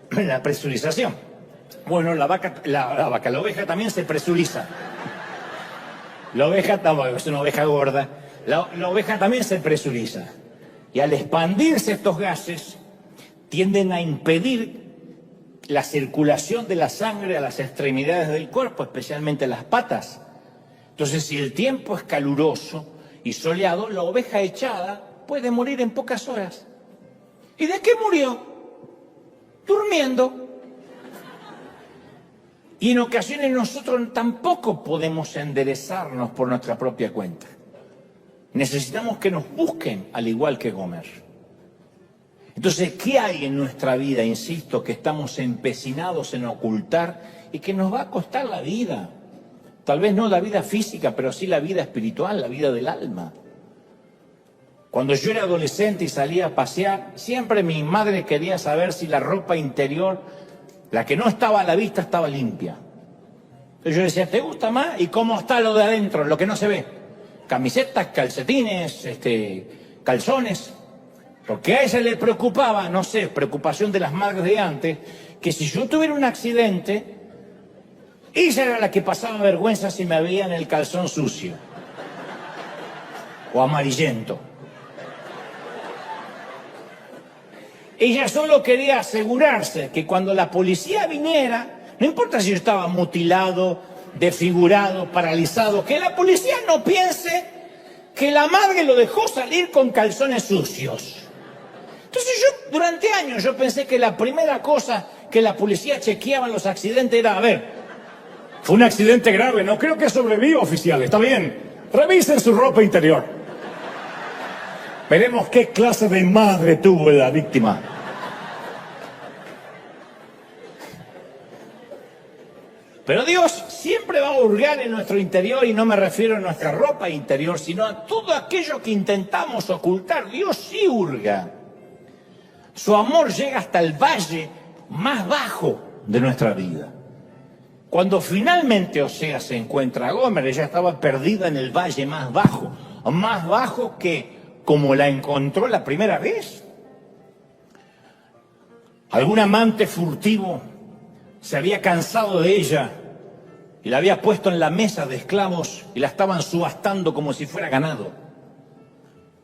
A: la presurización. Bueno, la oveja también se presuriza. La oveja, es una oveja gorda, la oveja también se presuriza. Y al expandirse estos gases, tienden a impedir la circulación de la sangre a las extremidades del cuerpo, especialmente las patas. Entonces, si el tiempo es caluroso y soleado, la oveja echada puede morir en pocas horas. ¿Y de qué murió? Durmiendo. Y en ocasiones nosotros tampoco podemos enderezarnos por nuestra propia cuenta. Necesitamos que nos busquen, al igual que Gomer. Entonces, ¿qué hay en nuestra vida, insisto, que estamos empecinados en ocultar y que nos va a costar la vida? Tal vez no la vida física, pero sí la vida espiritual, la vida del alma. Cuando yo era adolescente y salía a pasear, siempre mi madre quería saber si la ropa interior, la que no estaba a la vista, estaba limpia. Entonces yo decía, ¿te gusta más? ¿Y cómo está lo de adentro, lo que no se ve? Camisetas, calcetines, calzones. Porque a ella le preocupaba, no sé, preocupación de las madres de antes, que si yo tuviera un accidente, ella era la que pasaba vergüenza si me veía en el calzón sucio o amarillento. Ella solo quería asegurarse que cuando la policía viniera, no importa si yo estaba mutilado, desfigurado, paralizado, que la policía no piense que la madre lo dejó salir con calzones sucios. Entonces yo, durante años, yo pensé que la primera cosa que la policía chequeaba en los accidentes era, a ver, fue un accidente grave, no creo que sobreviva, oficial, está bien, revisen su ropa interior. Veremos qué clase de madre tuvo la víctima. Pero Dios siempre va a hurgar en nuestro interior, y no me refiero a nuestra ropa interior, sino a todo aquello que intentamos ocultar. Dios sí hurga. Su amor llega hasta el valle más bajo de nuestra vida. Cuando finalmente Oseas se encuentra a Gomer, ella estaba perdida en el valle más bajo que como la encontró la primera vez. Algún amante furtivo se había cansado de ella y la había puesto en la mesa de esclavos y la estaban subastando como si fuera ganado.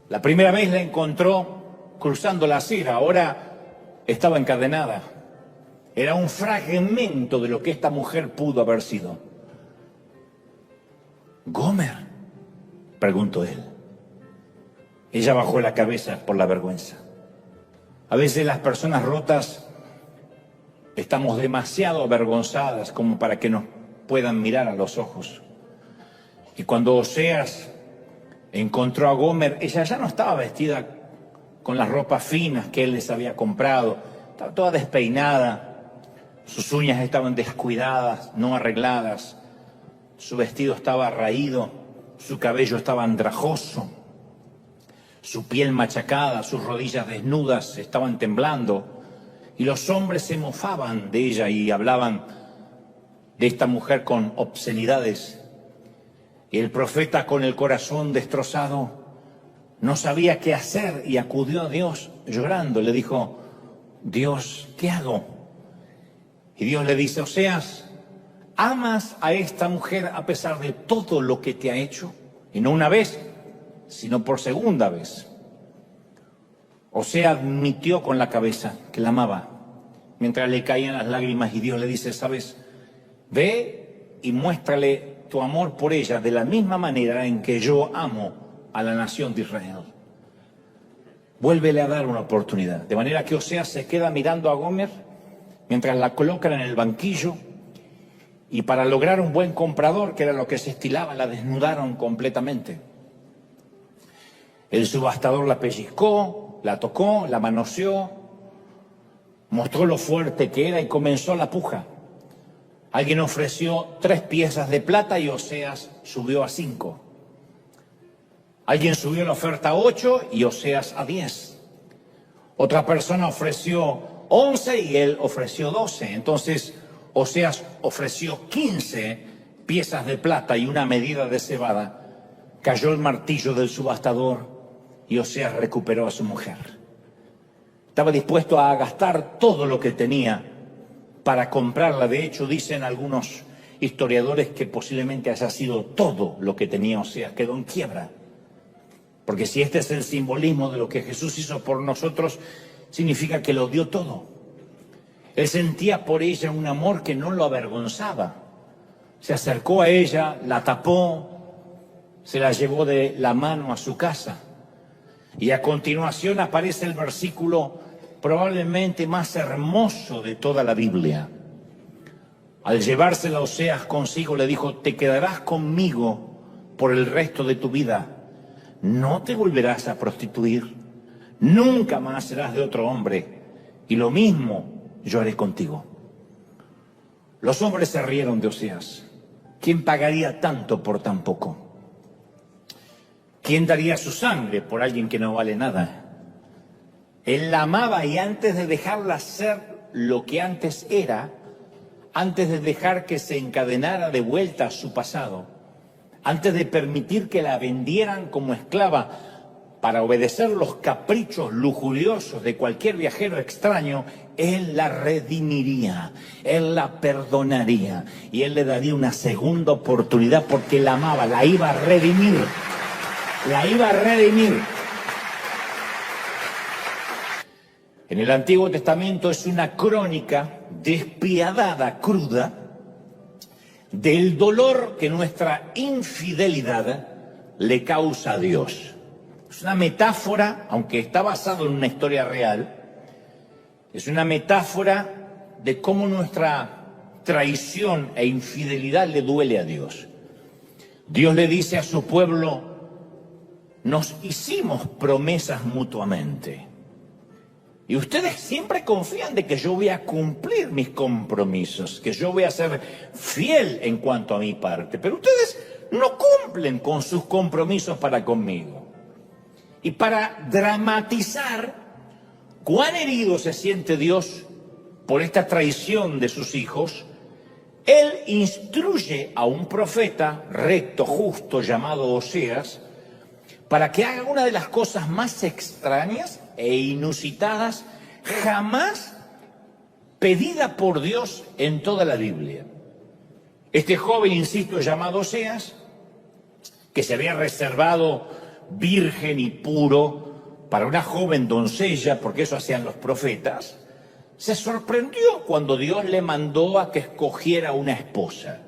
A: La primera vez la encontró cruzando la acera, ahora estaba encadenada. Era un fragmento de lo que esta mujer pudo haber sido. ¿Gomer?, preguntó él. Ella bajó la cabeza por la vergüenza. A veces las personas rotas estamos demasiado avergonzadas como para que nos puedan mirar a los ojos. Y cuando Oseas encontró a Gomer, ella ya no estaba vestida con las ropas finas que él les había comprado. Estaba toda despeinada. Sus uñas estaban descuidadas, no arregladas. Su vestido estaba raído. Su cabello estaba andrajoso. Su piel machacada, sus rodillas desnudas estaban temblando. Y los hombres se mofaban de ella y hablaban de esta mujer con obscenidades. Y el profeta, con el corazón destrozado, no sabía qué hacer y acudió a Dios llorando. Le dijo, Dios, ¿qué hago? Y Dios le dice, Oseas, ¿amas a esta mujer a pesar de todo lo que te ha hecho? Y no una vez, sino por segunda vez. Oseas admitió con la cabeza que la amaba, mientras le caían las lágrimas, y Dios le dice, ¿sabes? Ve y muéstrale tu amor por ella de la misma manera en que yo amo a la nación de Israel. Vuélvele a dar una oportunidad. De manera que Oseas se queda mirando a Gomer mientras la colocan en el banquillo, y para lograr un buen comprador, que era lo que se estilaba, la desnudaron completamente. El subastador la pellizcó, la tocó, la manoseó, mostró lo fuerte que era y comenzó la puja. Alguien ofreció 3 piezas de plata y Oseas subió a 5. Alguien subió la oferta a 8 y Oseas a 10. Otra persona ofreció 11 y él ofreció 12. Entonces Oseas ofreció 15 piezas de plata y una medida de cebada. Cayó el martillo del subastador y Oseas recuperó a su mujer. Estaba dispuesto a gastar todo lo que tenía para comprarla. De hecho, dicen algunos historiadores que posiblemente haya sido todo lo que tenía Oseas. Quedó en quiebra. Porque si este es el simbolismo de lo que Jesús hizo por nosotros, significa que lo dio todo. Él sentía por ella un amor que no lo avergonzaba. Se acercó a ella, la tapó, se la llevó de la mano a su casa. Y a continuación aparece el versículo probablemente más hermoso de toda la Biblia. Al llevársela Oseas consigo le dijo: te quedarás conmigo por el resto de tu vida. No te volverás a prostituir. Nunca más serás de otro hombre. Y lo mismo yo haré contigo. Los hombres se rieron de Oseas. ¿Quién pagaría tanto por tan poco? ¿Quién daría su sangre por alguien que no vale nada? Él la amaba y antes de dejarla ser lo que antes era, antes de dejar que se encadenara de vuelta a su pasado, antes de permitir que la vendieran como esclava para obedecer los caprichos lujuriosos de cualquier viajero extraño, él la redimiría, él la perdonaría y él le daría una segunda oportunidad porque la amaba, la iba a redimir, la iba a redimir. En el Antiguo Testamento es una crónica despiadada, cruda, del dolor que nuestra infidelidad le causa a Dios. Es una metáfora, aunque está basado en una historia real, es una metáfora de cómo nuestra traición e infidelidad le duele a Dios. Dios le dice a su pueblo: nos hicimos promesas mutuamente. Y ustedes siempre confían de que yo voy a cumplir mis compromisos, que yo voy a ser fiel en cuanto a mi parte. Pero ustedes no cumplen con sus compromisos para conmigo. Y para dramatizar cuán herido se siente Dios por esta traición de sus hijos, Él instruye a un profeta recto, justo, llamado Oseas, para que haga una de las cosas más extrañas e inusitadas jamás pedida por Dios en toda la Biblia. Este joven, insisto, llamado Oseas, que se había reservado virgen y puro para una joven doncella, porque eso hacían los profetas, se sorprendió cuando Dios le mandó a que escogiera una esposa.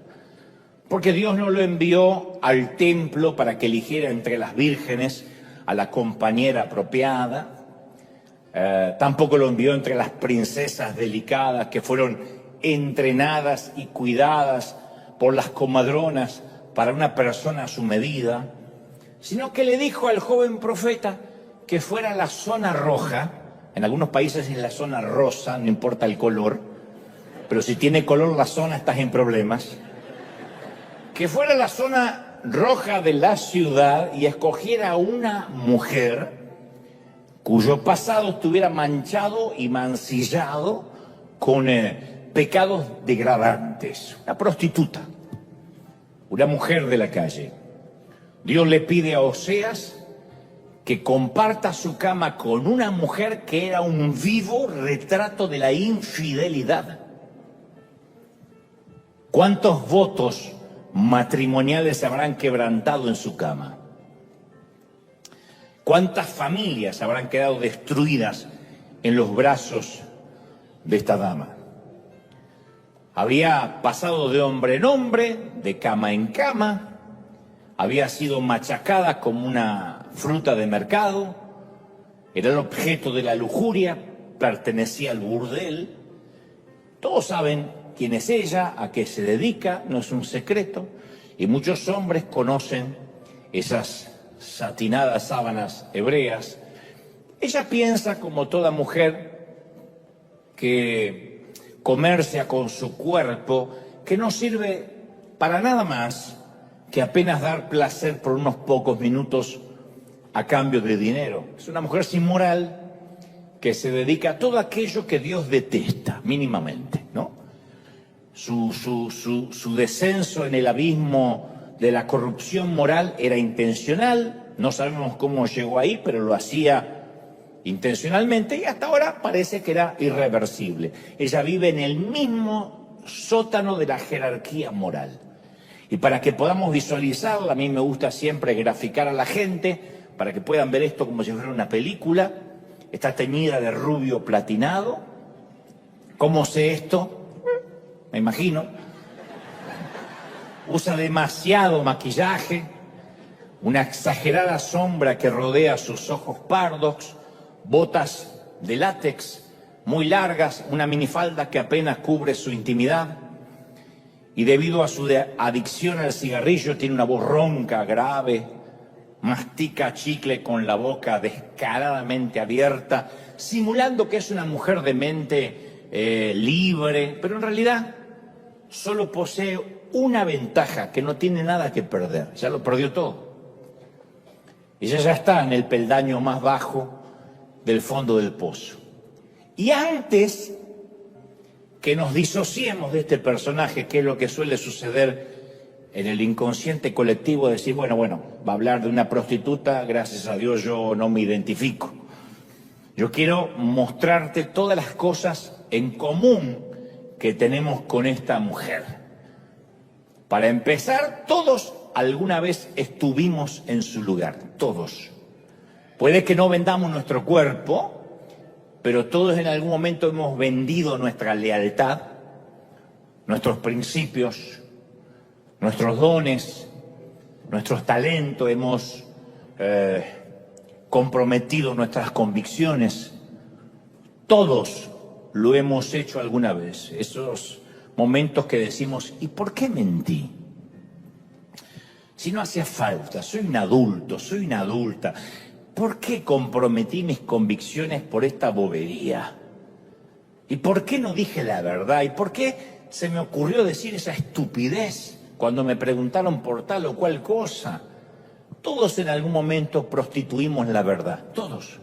A: Porque Dios no lo envió al templo para que eligiera entre las vírgenes a la compañera apropiada. Tampoco lo envió entre las princesas delicadas que fueron entrenadas y cuidadas por las comadronas para una persona a su medida, sino que le dijo al joven profeta que fuera a la zona roja. En algunos países es la zona rosa, no importa el color, pero si tiene color la zona estás en problemas. Que fuera a la zona roja de la ciudad y escogiera a una mujer cuyo pasado estuviera manchado y mancillado con pecados degradantes, una prostituta, una mujer de la calle. Dios le pide a Oseas que comparta su cama con una mujer que era un vivo retrato de la infidelidad. ¿Cuántos votos matrimoniales se habrán quebrantado en su cama? ¿Cuántas familias habrán quedado destruidas en los brazos de esta dama? Había pasado de hombre en hombre, de cama en cama, había sido machacada como una fruta de mercado, era el objeto de la lujuria, pertenecía al burdel. Todos saben quién es ella, a qué se dedica, no es un secreto, y muchos hombres conocen esas satinadas sábanas hebreas. Ella piensa, como toda mujer, que comercia con su cuerpo, que no sirve para nada más que apenas dar placer por unos pocos minutos a cambio de dinero. Es una mujer sin moral que se dedica a todo aquello que Dios detesta, mínimamente, ¿no? Su descenso en el abismo de la corrupción moral era intencional, no sabemos cómo llegó ahí, pero lo hacía intencionalmente y hasta ahora parece que era irreversible. Ella vive en el mismo sótano de la jerarquía moral. Y para que podamos visualizarla, a mí me gusta siempre graficar a la gente, para que puedan ver esto como si fuera una película. Está teñida de rubio platinado. ¿Cómo sé esto? Me imagino. Usa demasiado maquillaje, una exagerada sombra que rodea sus ojos pardos, botas de látex muy largas, una minifalda que apenas cubre su intimidad. Y debido a su adicción al cigarrillo tiene una voz ronca, grave, mastica chicle con la boca descaradamente abierta, simulando que es una mujer de mente libre, pero en realidad solo posee una ventaja, que no tiene nada que perder, ya lo perdió todo. Ella ya está en el peldaño más bajo del fondo del pozo. Y antes que nos disociemos de este personaje, que es lo que suele suceder en el inconsciente colectivo, decir, bueno, va a hablar de una prostituta, gracias a Dios yo no me identifico. Yo quiero mostrarte todas las cosas en común que tenemos con esta mujer. Para empezar, todos alguna vez estuvimos en su lugar, todos. Puede que no vendamos nuestro cuerpo, pero todos en algún momento hemos vendido nuestra lealtad, nuestros principios, nuestros dones, nuestros talentos, hemos comprometido nuestras convicciones. Todos lo hemos hecho alguna vez. Esos momentos que decimos, ¿y por qué mentí? Si no hacía falta, soy un adulto, soy una adulta. ¿Por qué comprometí mis convicciones por esta bobería? ¿Y por qué no dije la verdad? ¿Y por qué se me ocurrió decir esa estupidez cuando me preguntaron por tal o cual cosa? Todos en algún momento prostituimos la verdad, todos.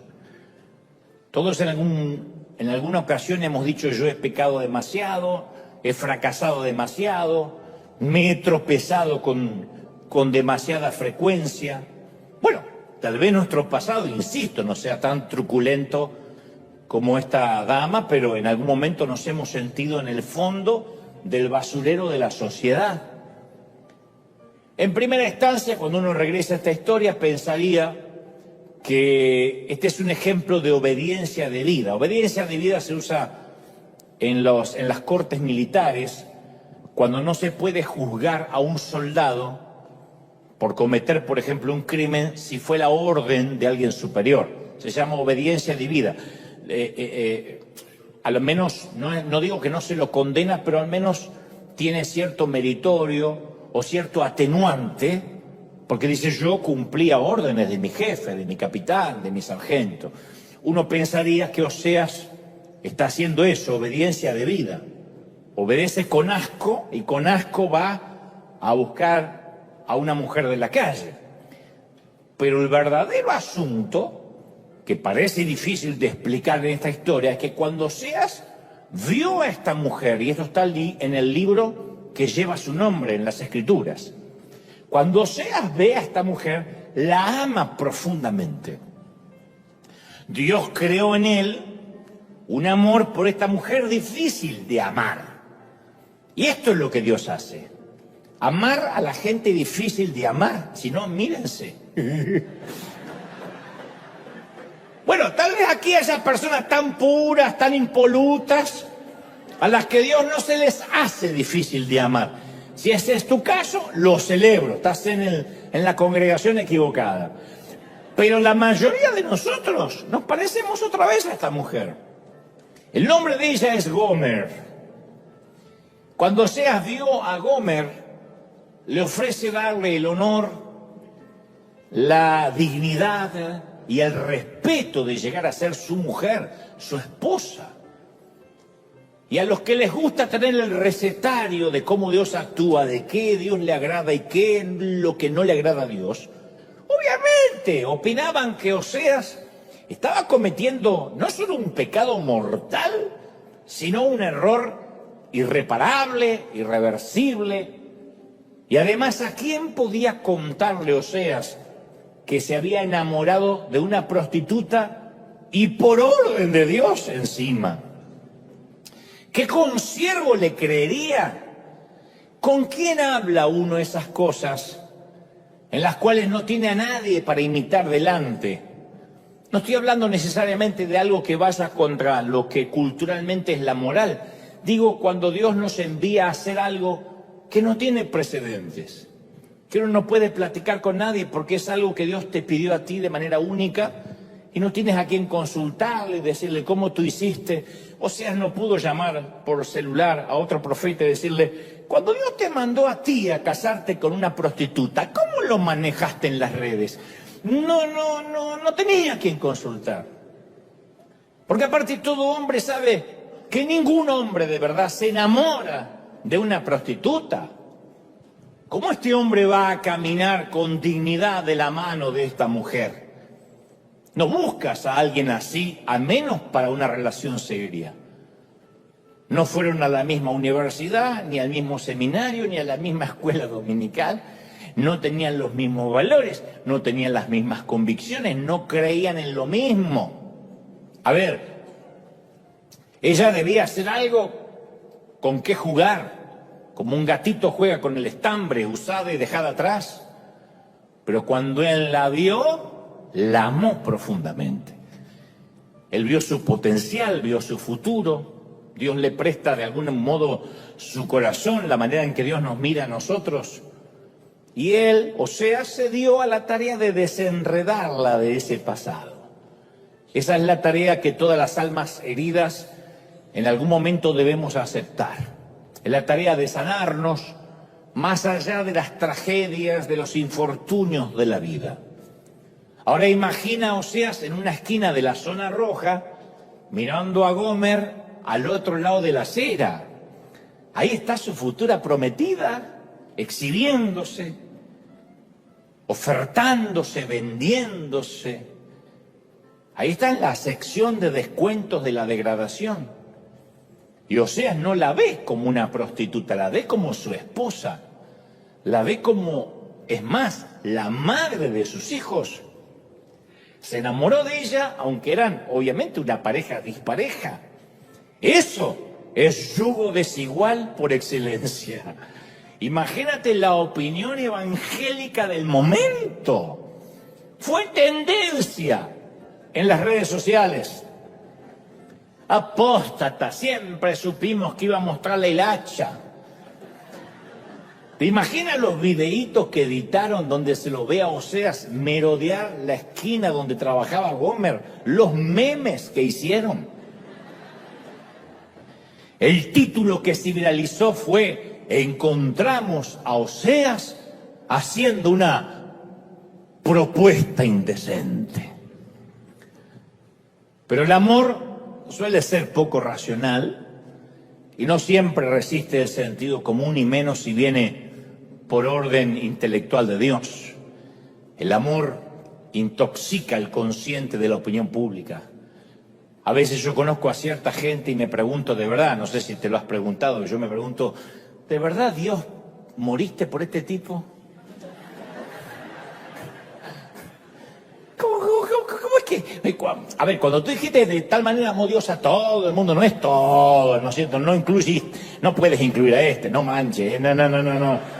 A: Todos en alguna ocasión hemos dicho yo he pecado demasiado, he fracasado demasiado, me he tropezado con demasiada frecuencia. Bueno, tal vez nuestro pasado, insisto, no sea tan truculento como esta dama, pero en algún momento nos hemos sentido en el fondo del basurero de la sociedad. En primera instancia, cuando uno regresa a esta historia, pensaría que este es un ejemplo de obediencia debida. Obediencia debida se usa en las cortes militares cuando no se puede juzgar a un soldado por cometer, por ejemplo, un crimen si fue la orden de alguien superior. Se llama obediencia debida. A lo menos, no digo que no se lo condena, pero al menos tiene cierto meritorio o cierto atenuante, porque dice yo cumplía órdenes de mi jefe, de mi capitán, de mi sargento. Uno pensaría que Oseas está haciendo eso, obediencia debida. Obedece con asco y con asco va a buscar a una mujer de la calle. Pero el verdadero asunto, que parece difícil de explicar en esta historia, es que cuando Oseas vio a esta mujer, y esto está en el libro que lleva su nombre en las Escrituras, cuando Oseas ve a esta mujer, la ama profundamente. Dios creó en él un amor por esta mujer difícil de amar. Y esto es lo que Dios hace. Amar a la gente difícil de amar. Si no, mírense. Bueno, tal vez aquí haya personas tan puras, tan impolutas, a las que Dios no se les hace difícil de amar. Si ese es tu caso, lo celebro. Estás en la congregación equivocada. Pero la mayoría de nosotros nos parecemos otra vez a esta mujer. El nombre de ella es Gomer. Cuando Oseas vio a Gomer, le ofrece darle el honor, la dignidad y el respeto de llegar a ser su mujer, su esposa. Y a los que les gusta tener el recetario de cómo Dios actúa, de qué Dios le agrada y qué es lo que no le agrada a Dios, obviamente opinaban que Oseas estaba cometiendo no solo un pecado mortal, sino un error irreparable, irreversible. Y además, ¿a quién podía contarle Oseas que se había enamorado de una prostituta y por orden de Dios encima? ¿Qué consiervo le creería? ¿Con quién habla uno esas cosas en las cuales no tiene a nadie para imitar delante? No estoy hablando necesariamente de algo que vaya contra lo que culturalmente es la moral. Digo, cuando Dios nos envía a hacer algo que no tiene precedentes, que uno no puede platicar con nadie porque es algo que Dios te pidió a ti de manera única y no tienes a quien consultarle y decirle cómo tú hiciste. Oseas no pudo llamar por celular a otro profeta y decirle, cuando Dios te mandó a ti a casarte con una prostituta, ¿cómo lo manejaste en las redes? No tenía a quien consultar. Porque aparte todo hombre sabe que ningún hombre de verdad se enamora de una prostituta. ¿Cómo este hombre va a caminar con dignidad de la mano de esta mujer? No buscas a alguien así, al menos para una relación seria. No fueron a la misma universidad, ni al mismo seminario, ni a la misma escuela dominical. No tenían los mismos valores, no tenían las mismas convicciones, no creían en lo mismo. A ver, ella debía hacer algo con qué jugar, como un gatito juega con el estambre, usada y dejada atrás. Pero cuando él la vio, la amó profundamente. Él vio su potencial, vio su futuro. Dios le presta de algún modo su corazón, la manera en que Dios nos mira a nosotros. Y él, Oseas, se dio a la tarea de desenredarla de ese pasado. Esa es la tarea que todas las almas heridas en algún momento debemos aceptar. Es la tarea de sanarnos más allá de las tragedias, de los infortunios de la vida. Ahora imagina a Oseas en una esquina de la zona roja, mirando a Gomer al otro lado de la acera. Ahí está su futura prometida, exhibiéndose, ofertándose, vendiéndose. Ahí está en la sección de descuentos de la degradación. Y Oseas no la ve como una prostituta, la ve como su esposa. La ve como, es más, la madre de sus hijos. Se enamoró de ella, aunque eran obviamente una pareja dispareja. Eso es yugo desigual por excelencia. Imagínate la opinión evangélica del momento. Fue tendencia en las redes sociales. Apóstata, siempre supimos que iba a mostrar la hilacha. ¿Te imaginas los videitos que editaron donde se lo ve a Oseas merodear la esquina donde trabajaba Gomer? Los memes que hicieron. El título que se viralizó fue: encontramos a Oseas haciendo una propuesta indecente. Pero el amor suele ser poco racional y no siempre resiste el sentido común, y menos si viene por orden intelectual de Dios. El amor intoxica el consciente de la opinión pública. A veces yo conozco a cierta gente y me pregunto, de verdad, no sé si te lo has preguntado, yo me pregunto, ¿de verdad Dios moriste por este tipo? ¿Cómo es que? A ver, cuando tú dijiste de tal manera amó Dios a todo el mundo, no es todo, ¿no es cierto? No incluís, no puedes incluir a este, no manches, no.